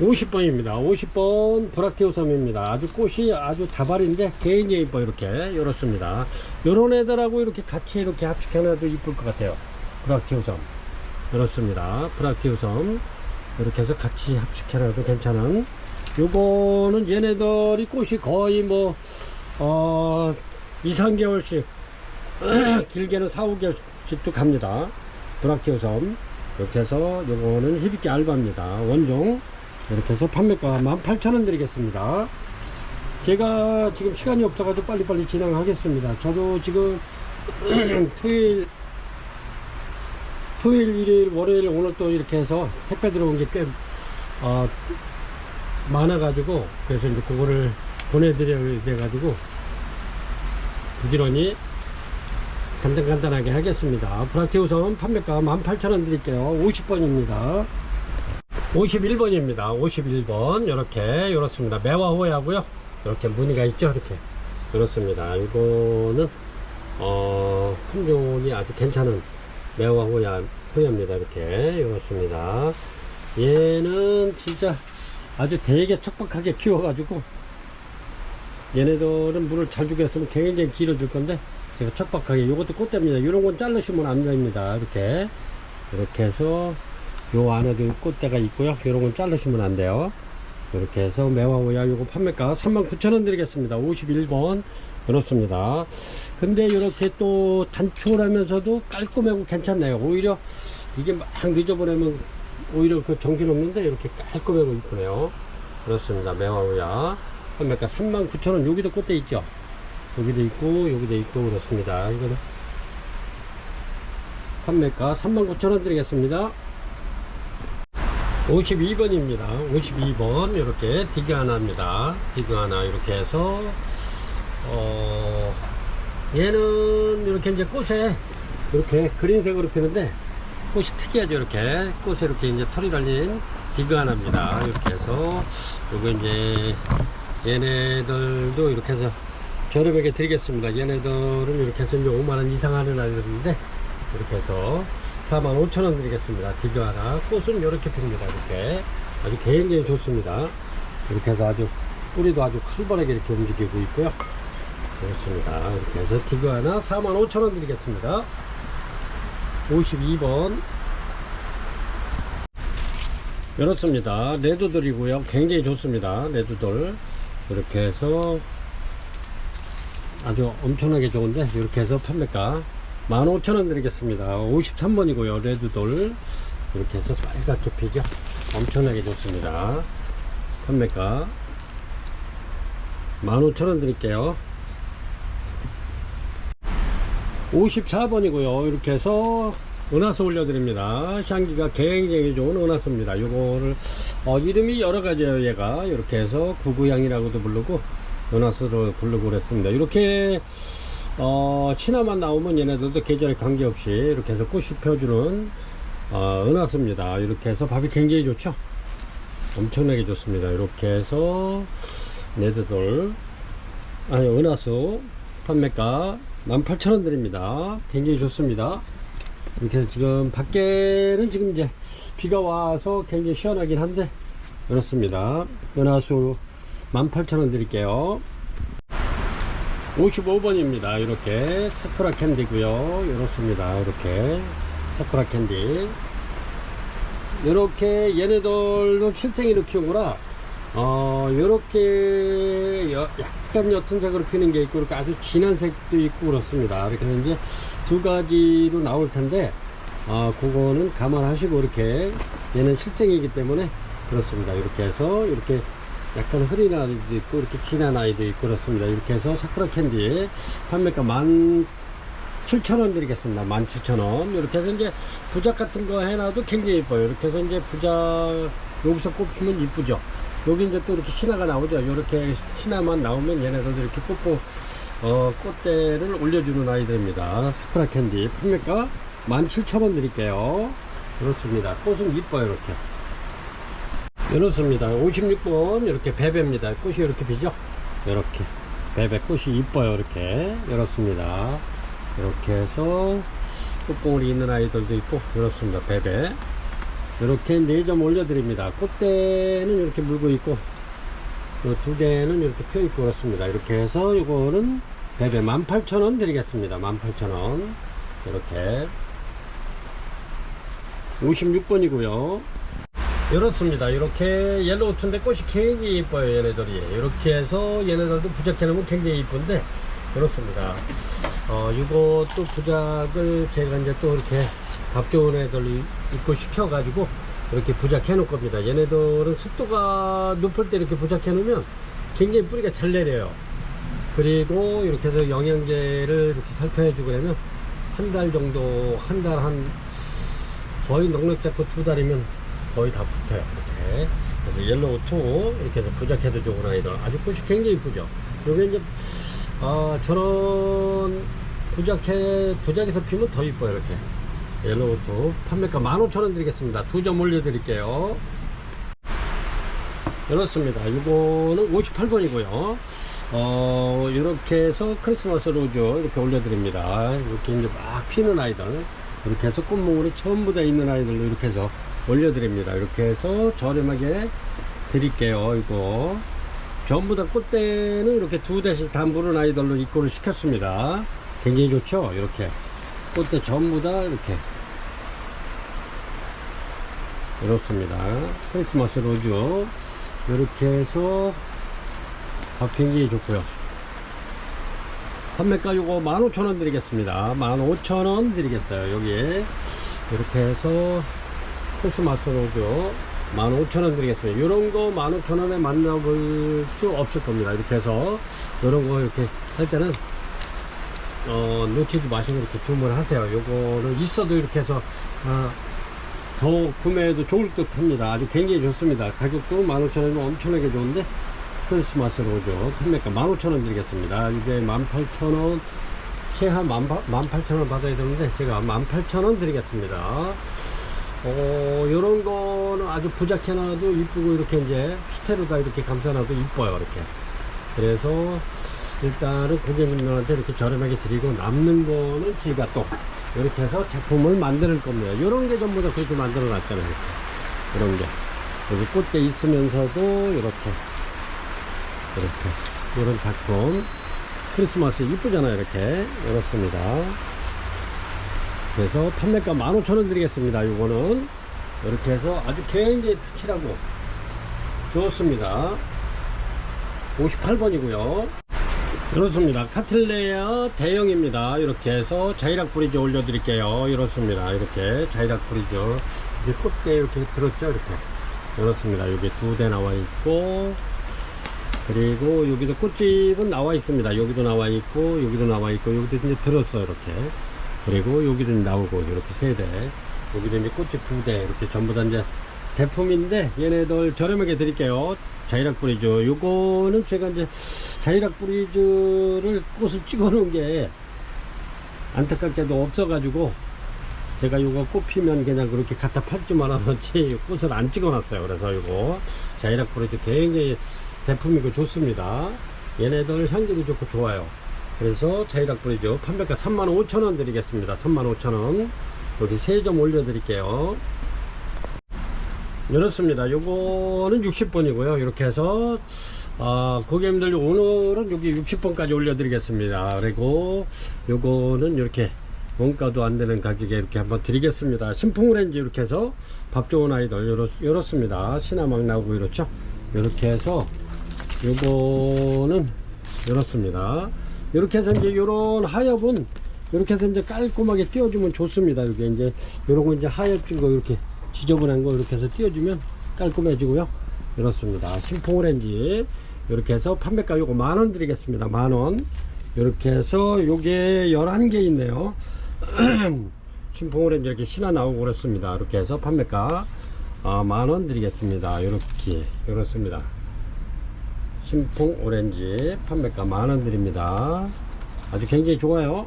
50번입니다 50번 브락티오섬입니다. 아주 꽃이 아주 다발인데 굉장히 이뻐. 이렇게 이렇습니다. 요런 애들하고 이렇게 같이 이렇게 합식해놔도 이쁠 것 같아요. 브락티오섬 이렇습니다. 브락티오섬 이렇게 해서 같이 합식해놔도 괜찮은. 요거는 얘네들이 꽃이 거의 뭐 2, 3개월씩 길게는 4, 5개월씩도 갑니다. 브락티오섬 이렇게 해서 요거는 히비키 알바입니다. 원종 이렇게 해서 판매가 18,000원 드리겠습니다. 제가 지금 시간이 없어가지고 빨리빨리 진행하겠습니다. 저도 지금 토요일, 일요일, 월요일 오늘 또 이렇게 해서 택배 들어온 게 꽤 많아가지고 그래서 이제 그거를 보내드려야 돼가지고 부지런히 간단하게 하겠습니다. 브락티오섬 판매가 18,000원 드릴게요. 50번입니다 51번입니다 51번 이렇게 이렇습니다. 매화호야고요. 이렇게 무늬가 있죠. 이렇게 이렇습니다. 이거는 품종이 아주 괜찮은 매화호야입니다. 이렇게 이렇습니다. 얘는 진짜 아주 되게 척박하게 키워가지고 얘네들은 물을 잘 주게 했으면 굉장히 길어질 건데 제가 척박하게 이것도 꽃대입니다. 이런 건 자르시면 안 됩니다. 이렇게 해서 요 안에도 꽃대가 있고요. 이런 건 자르시면 안 돼요. 이렇게 해서 매화호야 요거 판매가 39,000원 드리겠습니다. 51번 그렇습니다. 근데 이렇게 또 단촐하면서도 깔끔하고 괜찮네요. 오히려 이게 막 늦어버리면 오히려 그 정신없는데 이렇게 깔끔하고 이쁘네요. 그렇습니다. 매화호야 판매가 39,000원. 여기도 꽃대 있죠. 여기도 있고 여기도 있고 그렇습니다. 이거는 판매가 39,000원 드리겠습니다. 52번입니다 52번 이렇게 디그 하나입니다. 디그 하나 이렇게 해서 얘는 이렇게 이제 꽃에 이렇게 그린색으로 피는데 꽃이 특이하죠. 이렇게 꽃에 이렇게 이제 털이 달린 디그 하나입니다. 이렇게 해서 요거 이제 얘네들도 이렇게 해서 저렴하게 드리겠습니다. 얘네들은 이렇게 해서 이제 5만원 이상 하는 아이들인데 이렇게 해서 45,000원 드리겠습니다. 디그 하나. 꽃은 이렇게 핍니다. 이렇게 아주 굉장히 좋습니다. 이렇게 해서 아주 뿌리도 아주 활발하게 이렇게 움직이고 있고요. 그렇습니다. 이렇게 해서 디그 하나 45,000원 드리겠습니다. 52번 이렇습니다. 레드돌이고요. 굉장히 좋습니다. 레드돌 이렇게 해서 아주 엄청나게 좋은데 이렇게 해서 판매가 15,000원 드리겠습니다. 53번이고요. 레드돌 이렇게 해서 빨갛게 피죠. 엄청나게 좋습니다. 판매가 15,000원 드릴게요. 54번이고요. 이렇게 해서 은하수 올려드립니다. 향기가 굉장히 좋은 은하수입니다. 요거를 이름이 여러가지예요. 얘가 이렇게 해서 구구향이라고도 부르고 은하수로 부르고 그랬습니다. 이렇게 신화만 나오면 얘네들도 계절에 관계없이 이렇게 해서 꽃이 펴주는 은하수입니다. 이렇게 해서 밥이 굉장히 좋죠. 엄청나게 좋습니다. 이렇게 해서 레드돌 은하수 판매가 18,000원 드립니다. 굉장히 좋습니다. 이렇게 해서 지금 밖에는 지금 이제 비가 와서 굉장히 시원하긴 한데 그렇습니다. 은하수 18,000원 드릴게요. 55번입니다. 이렇게 사쿠라 캔디고요. 이렇습니다. 이렇게 사쿠라 캔디. 이렇게 얘네들도 실생이로 키우구나. 요렇게 약간 옅은 색으로 피는 게 있고 이렇게 아주 진한 색도 있고 그렇습니다. 이렇게 해서 이제 두 가지로 나올 텐데 그거는 감안하시고 이렇게 얘는 실생이기 때문에 그렇습니다. 이렇게 해서 이렇게 약간 흐린 아이도 있고 이렇게 진한 아이도 있고 그렇습니다. 이렇게 해서 사쿠라 캔디 판매가 17,000원 드리겠습니다. 17,000원. 이렇게 해서 이제 부작 같은 거 해놔도 굉장히 이뻐요. 이렇게 해서 이제 부작 여기서 꼽히면 이쁘죠. 여기 이제 또 이렇게 신화가 나오죠. 이렇게 신화만 나오면 얘네들도 이렇게 꽃대를 올려주는 아이들입니다. 사쿠라 캔디 판매가 17,000원 드릴게요. 그렇습니다. 꽃은 이뻐요. 이렇게. 이렇습니다. 56번 이렇게 베베입니다. 꽃이 이렇게 피죠. 이렇게 베베 꽃이 이뻐요. 이렇게 이렇습니다. 이렇게 해서 꽃봉오리 있는 아이들도 있고 이렇습니다. 베베 이렇게 4점 올려드립니다. 꽃대는 이렇게 물고 있고 두 개는 이렇게 펴 있고 그렇습니다. 이렇게 해서 이거는 베베 18,000원 드리겠습니다. 18,000원. 이렇게 56번이고요 이렇습니다. 이렇게 옐로우트인데 꽃이 굉장히 이뻐요. 얘네들이 이렇게 해서 얘네들도 부작해 놓으면 굉장히 이쁜데 그렇습니다. 이것도 부작을 제가 이제 또 이렇게 밥 좋은 애들 입고 시켜 가지고 이렇게 부작해 놓을 겁니다. 얘네들은 습도가 높을 때 이렇게 부작해 놓으면 굉장히 뿌리가 잘 내려요. 그리고 이렇게 해서 영양제를 이렇게 살펴해 주고 그러면 한 달 정도, 한 거의 넉넉 잡고 2달이면 거의 다 붙어요. 이렇게. 그래서 옐로우 2 이렇게 해서 부작해도 좋은 아이들 아주 꽃이 굉장히 이쁘죠. 요게 이제 저런 부작에서 피면 더 이뻐요. 이렇게 옐로우 2 판매가 15,000원 드리겠습니다. 2점 올려드릴게요. 이렇습니다. 이거는 58번이고요 이렇게 해서 크리스마스 로즈 이렇게 올려드립니다. 이렇게 이제 막 피는 아이들 이렇게 해서 꽃몽울이 전부 다 있는 아이들로 이렇게 해서 올려드립니다. 이렇게 해서 저렴하게 드릴게요. 이거 전부 다 꽃대는 이렇게 2대씩 다 물은 아이들로 입고를 시켰습니다. 굉장히 좋죠. 이렇게 꽃대 전부 다 이렇게 이렇습니다. 크리스마스 로즈 이렇게 해서 굉장히 좋고요. 판매가 요거 15,000원 드리겠습니다. 15,000원 드리겠어요. 여기에 이렇게 해서 크리스마스 로즈 15,000원 드리겠습니다. 요런 거 15,000원에 만나볼 수 없을 겁니다. 이렇게 해서 요런 거 이렇게 할 때는 놓치지 마시고 이렇게 주문하세요. 요거는 있어도 이렇게 해서 더 구매해도 좋을 듯 합니다. 아주 굉장히 좋습니다. 가격도 15,000원이면 엄청나게 좋은데 크리스마스 로즈 판매가 15,000원 드리겠습니다. 이게 18,000원 최하 18,000원 받아야 되는데 제가 18,000원 드리겠습니다. 요런 거는 아주 부작해놔도 이쁘고 이렇게 이제 수태로 다 이렇게 감싸놔도 이뻐요. 이렇게. 그래서 일단은 고객님들한테 이렇게 저렴하게 드리고 남는 거는 저희가 또 이렇게 해서 제품을 만들 겁니다. 요런 게 전부 다 그렇게 만들어 놨잖아요. 이런 게. 여기 꽃대 있으면서도 이렇게. 이런 작품. 크리스마스 이쁘잖아요. 이렇게. 이렇습니다. 그래서 판매가 15,000원 드리겠습니다. 요거는 이렇게 해서 아주 굉장히 특출하고 좋습니다. 58번이고요 그렇습니다. 카틀레아 대형입니다. 이렇게 해서 자이락 브리즈 올려드릴게요. 이렇습니다. 이렇게 자이락 브리즈 이제 꽃대 이렇게 들었죠. 이렇게 이렇습니다. 여기 2대 나와 있고 그리고 여기도 꽃집은 나와 있습니다. 여기도 나와 있고 여기도 나와 있고 여기도 이제 들었어요. 이렇게. 그리고 여기도 나오고 이렇게 3대 여기도 이제 꽃집 2대 이렇게 전부 다 이제 대품인데 얘네들 저렴하게 드릴게요. 자이락 브리즈 요거는 제가 이제 자이락 브리즈를 꽃을 찍어 놓은 게 안타깝게도 없어 가지고 제가 요거 꽃 피면 그냥 그렇게 갖다 팔 줄만 알았지 꽃을 안 찍어 놨어요. 그래서 요거 자이락 브리즈 굉장히 대품이고 좋습니다. 얘네들 향기도 좋고 좋아요. 그래서 자이락불이죠. 판매가 35,000원 드리겠습니다. 35,000원. 여기 3점 올려 드릴게요. 이렇습니다. 요거는 60번이고요. 이렇게 해서 고객님들 오늘은 여기 60번까지 올려 드리겠습니다. 그리고 요거는 이렇게 원가도 안 되는 가격에 이렇게 한번 드리겠습니다. 신풍오렌지 이렇게 해서 밥 좋은 아이들 이렇습니다. 시나막 나오고 이렇죠. 이렇게 해서 요거는 이렇습니다. 이렇게 해서 이제 요런 하엽은 이렇게 해서 이제 깔끔하게 띄워주면 좋습니다. 이게 이제 요런 거 이제 하엽진 거 이렇게 지저분한 거 이렇게 해서 띄워주면 깔끔해지고요. 이렇습니다. 신풍오렌지 이렇게 해서 판매가 요거 10,000원 드리겠습니다. 10,000원. 이렇게 해서 요게 11개 있네요. 신풍오렌지 이렇게 신화 나오고 그렇습니다. 이렇게 해서 판매가 10,000원 드리겠습니다. 이렇게 이렇습니다. 신풍오렌지 판매가 10,000원 드립니다. 아주 굉장히 좋아요.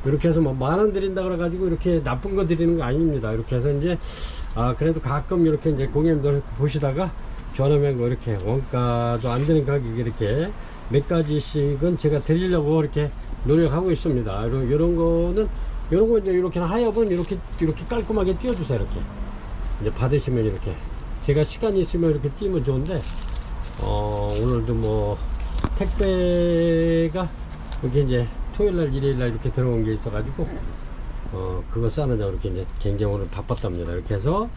이렇게 해서 뭐 10,000원 드린다 그래 가지고 이렇게 나쁜 거 드리는 거 아닙니다. 이렇게 해서 이제 그래도 가끔 이렇게 이제 고객님들 보시다가 저렴한 거 이렇게 원가도 안 되는 가격에 이렇게 몇 가지씩은 제가 드리려고 이렇게 노력하고 있습니다. 이런 거는 이런 거 이제 이렇게 하엽은 이렇게 깔끔하게 띄워주세요. 이렇게 이제 받으시면 이렇게 제가 시간이 있으면 이렇게 띄우면 좋은데 오늘도 뭐 택배가 여기 이제 토요일날 일요일날 이렇게 들어온 게 있어가지고 그거 싸느냐고 이렇게 이제 굉장히 오늘 바빴답니다. 이렇게 해서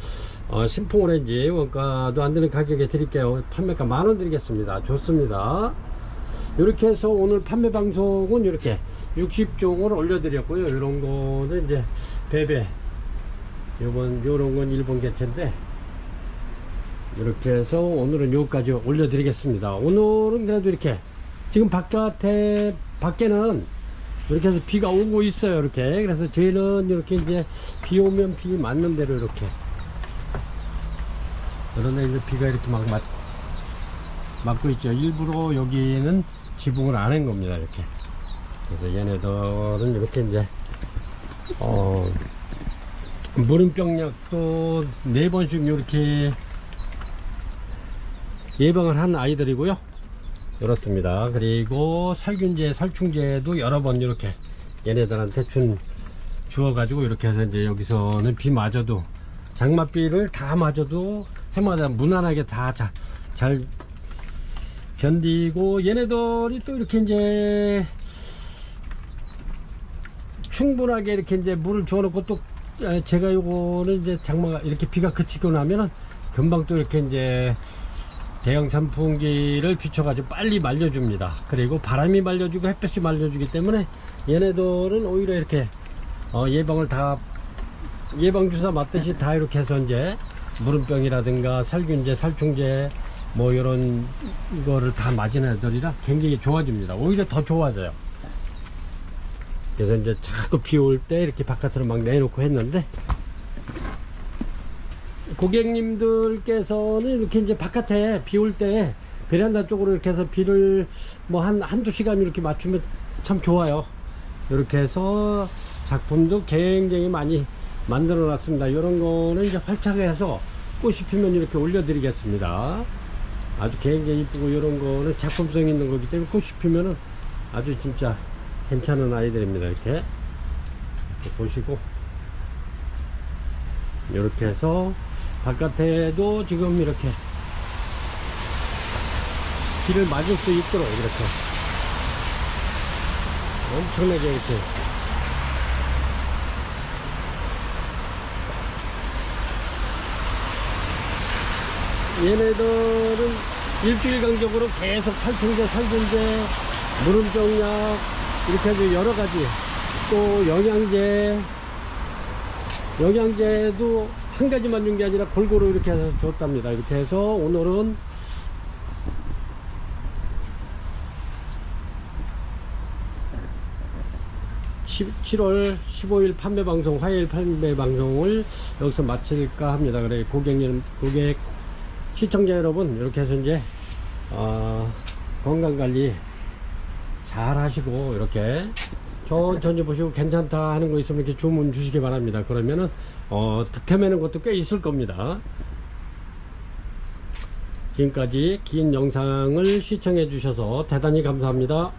신풍오렌지 원가도 안 되는 가격에 드릴게요. 판매가 10,000원 드리겠습니다. 좋습니다. 이렇게 해서 오늘 판매 방송은 이렇게 60종을 올려드렸고요. 이런 거는 이제 베베 요런 건 일본 개체인데 이렇게 해서 오늘은 여기까지 올려드리겠습니다. 오늘은 그래도 이렇게 지금 밖에는 이렇게 해서 비가 오고 있어요. 이렇게 그래서 저희는 이렇게 이제 비 오면 비 맞는 대로 이렇게 그런데 이제 비가 이렇게 막 맞고 있죠. 일부러 여기는 지붕을 안 한 겁니다. 이렇게 그래서 얘네들은 이렇게 이제 무름병약도 4번씩 이렇게 예방을 한 아이들이고요. 그렇습니다. 그리고 살균제, 살충제도 여러 번 이렇게 얘네들한테 주어가지고 이렇게 해서 이제 여기서는 비 맞아도 장맛비를 다 맞아도 해마다 무난하게 다 잘 견디고 얘네들이 또 이렇게 이제 충분하게 이렇게 이제 물을 주어놓고 또 제가 요거는 이제 장마가 이렇게 비가 그치고 나면은 금방 또 이렇게 이제 대형 선풍기를 비춰가지고 빨리 말려줍니다. 그리고 바람이 말려주고 햇볕이 말려주기 때문에 얘네들은 오히려 이렇게 예방주사 맞듯이 다 이렇게 해서 이제 무름병이라든가 살균제, 살충제 뭐 이런 거를 다 맞은 애들이라 굉장히 좋아집니다. 오히려 더 좋아져요. 그래서 이제 자꾸 비 올 때 이렇게 바깥으로 막 내놓고 했는데 고객님들께서는 이렇게 이제 바깥에 비 올 때 베란다 쪽으로 이렇게 해서 비를 뭐 한두 시간 이렇게 맞추면 참 좋아요. 이렇게 해서 작품도 굉장히 많이 만들어 놨습니다. 이런 거는 이제 활착 해서 꽃이 피면 이렇게 올려 드리겠습니다. 아주 굉장히 이쁘고 이런 거는 작품성 있는 거기 때문에 꽃이 피면은 아주 진짜 괜찮은 아이들입니다. 이렇게 보시고 이렇게 해서 바깥에도 지금 이렇게 비를 맞을 수 있도록 이렇게 엄청나게 이렇게 얘네들은 일주일 간격으로 계속 살충제, 살균제, 무름병약 이렇게 해서 여러가지 또 영양제도 한 가지만 준 게 아니라 골고루 이렇게 해서 줬답니다. 이렇게 해서 오늘은 (7월 15일) 판매 방송, 화요일 판매 방송을 여기서 마칠까 합니다. 그래 고객 시청자 여러분, 이렇게 해서 이제 건강관리 잘 하시고 이렇게 천천히 보시고 괜찮다 하는 거 있으면 이렇게 주문 주시기 바랍니다. 그러면은 득템하는 것도 꽤 있을 겁니다. 지금까지 긴 영상을 시청해 주셔서 대단히 감사합니다.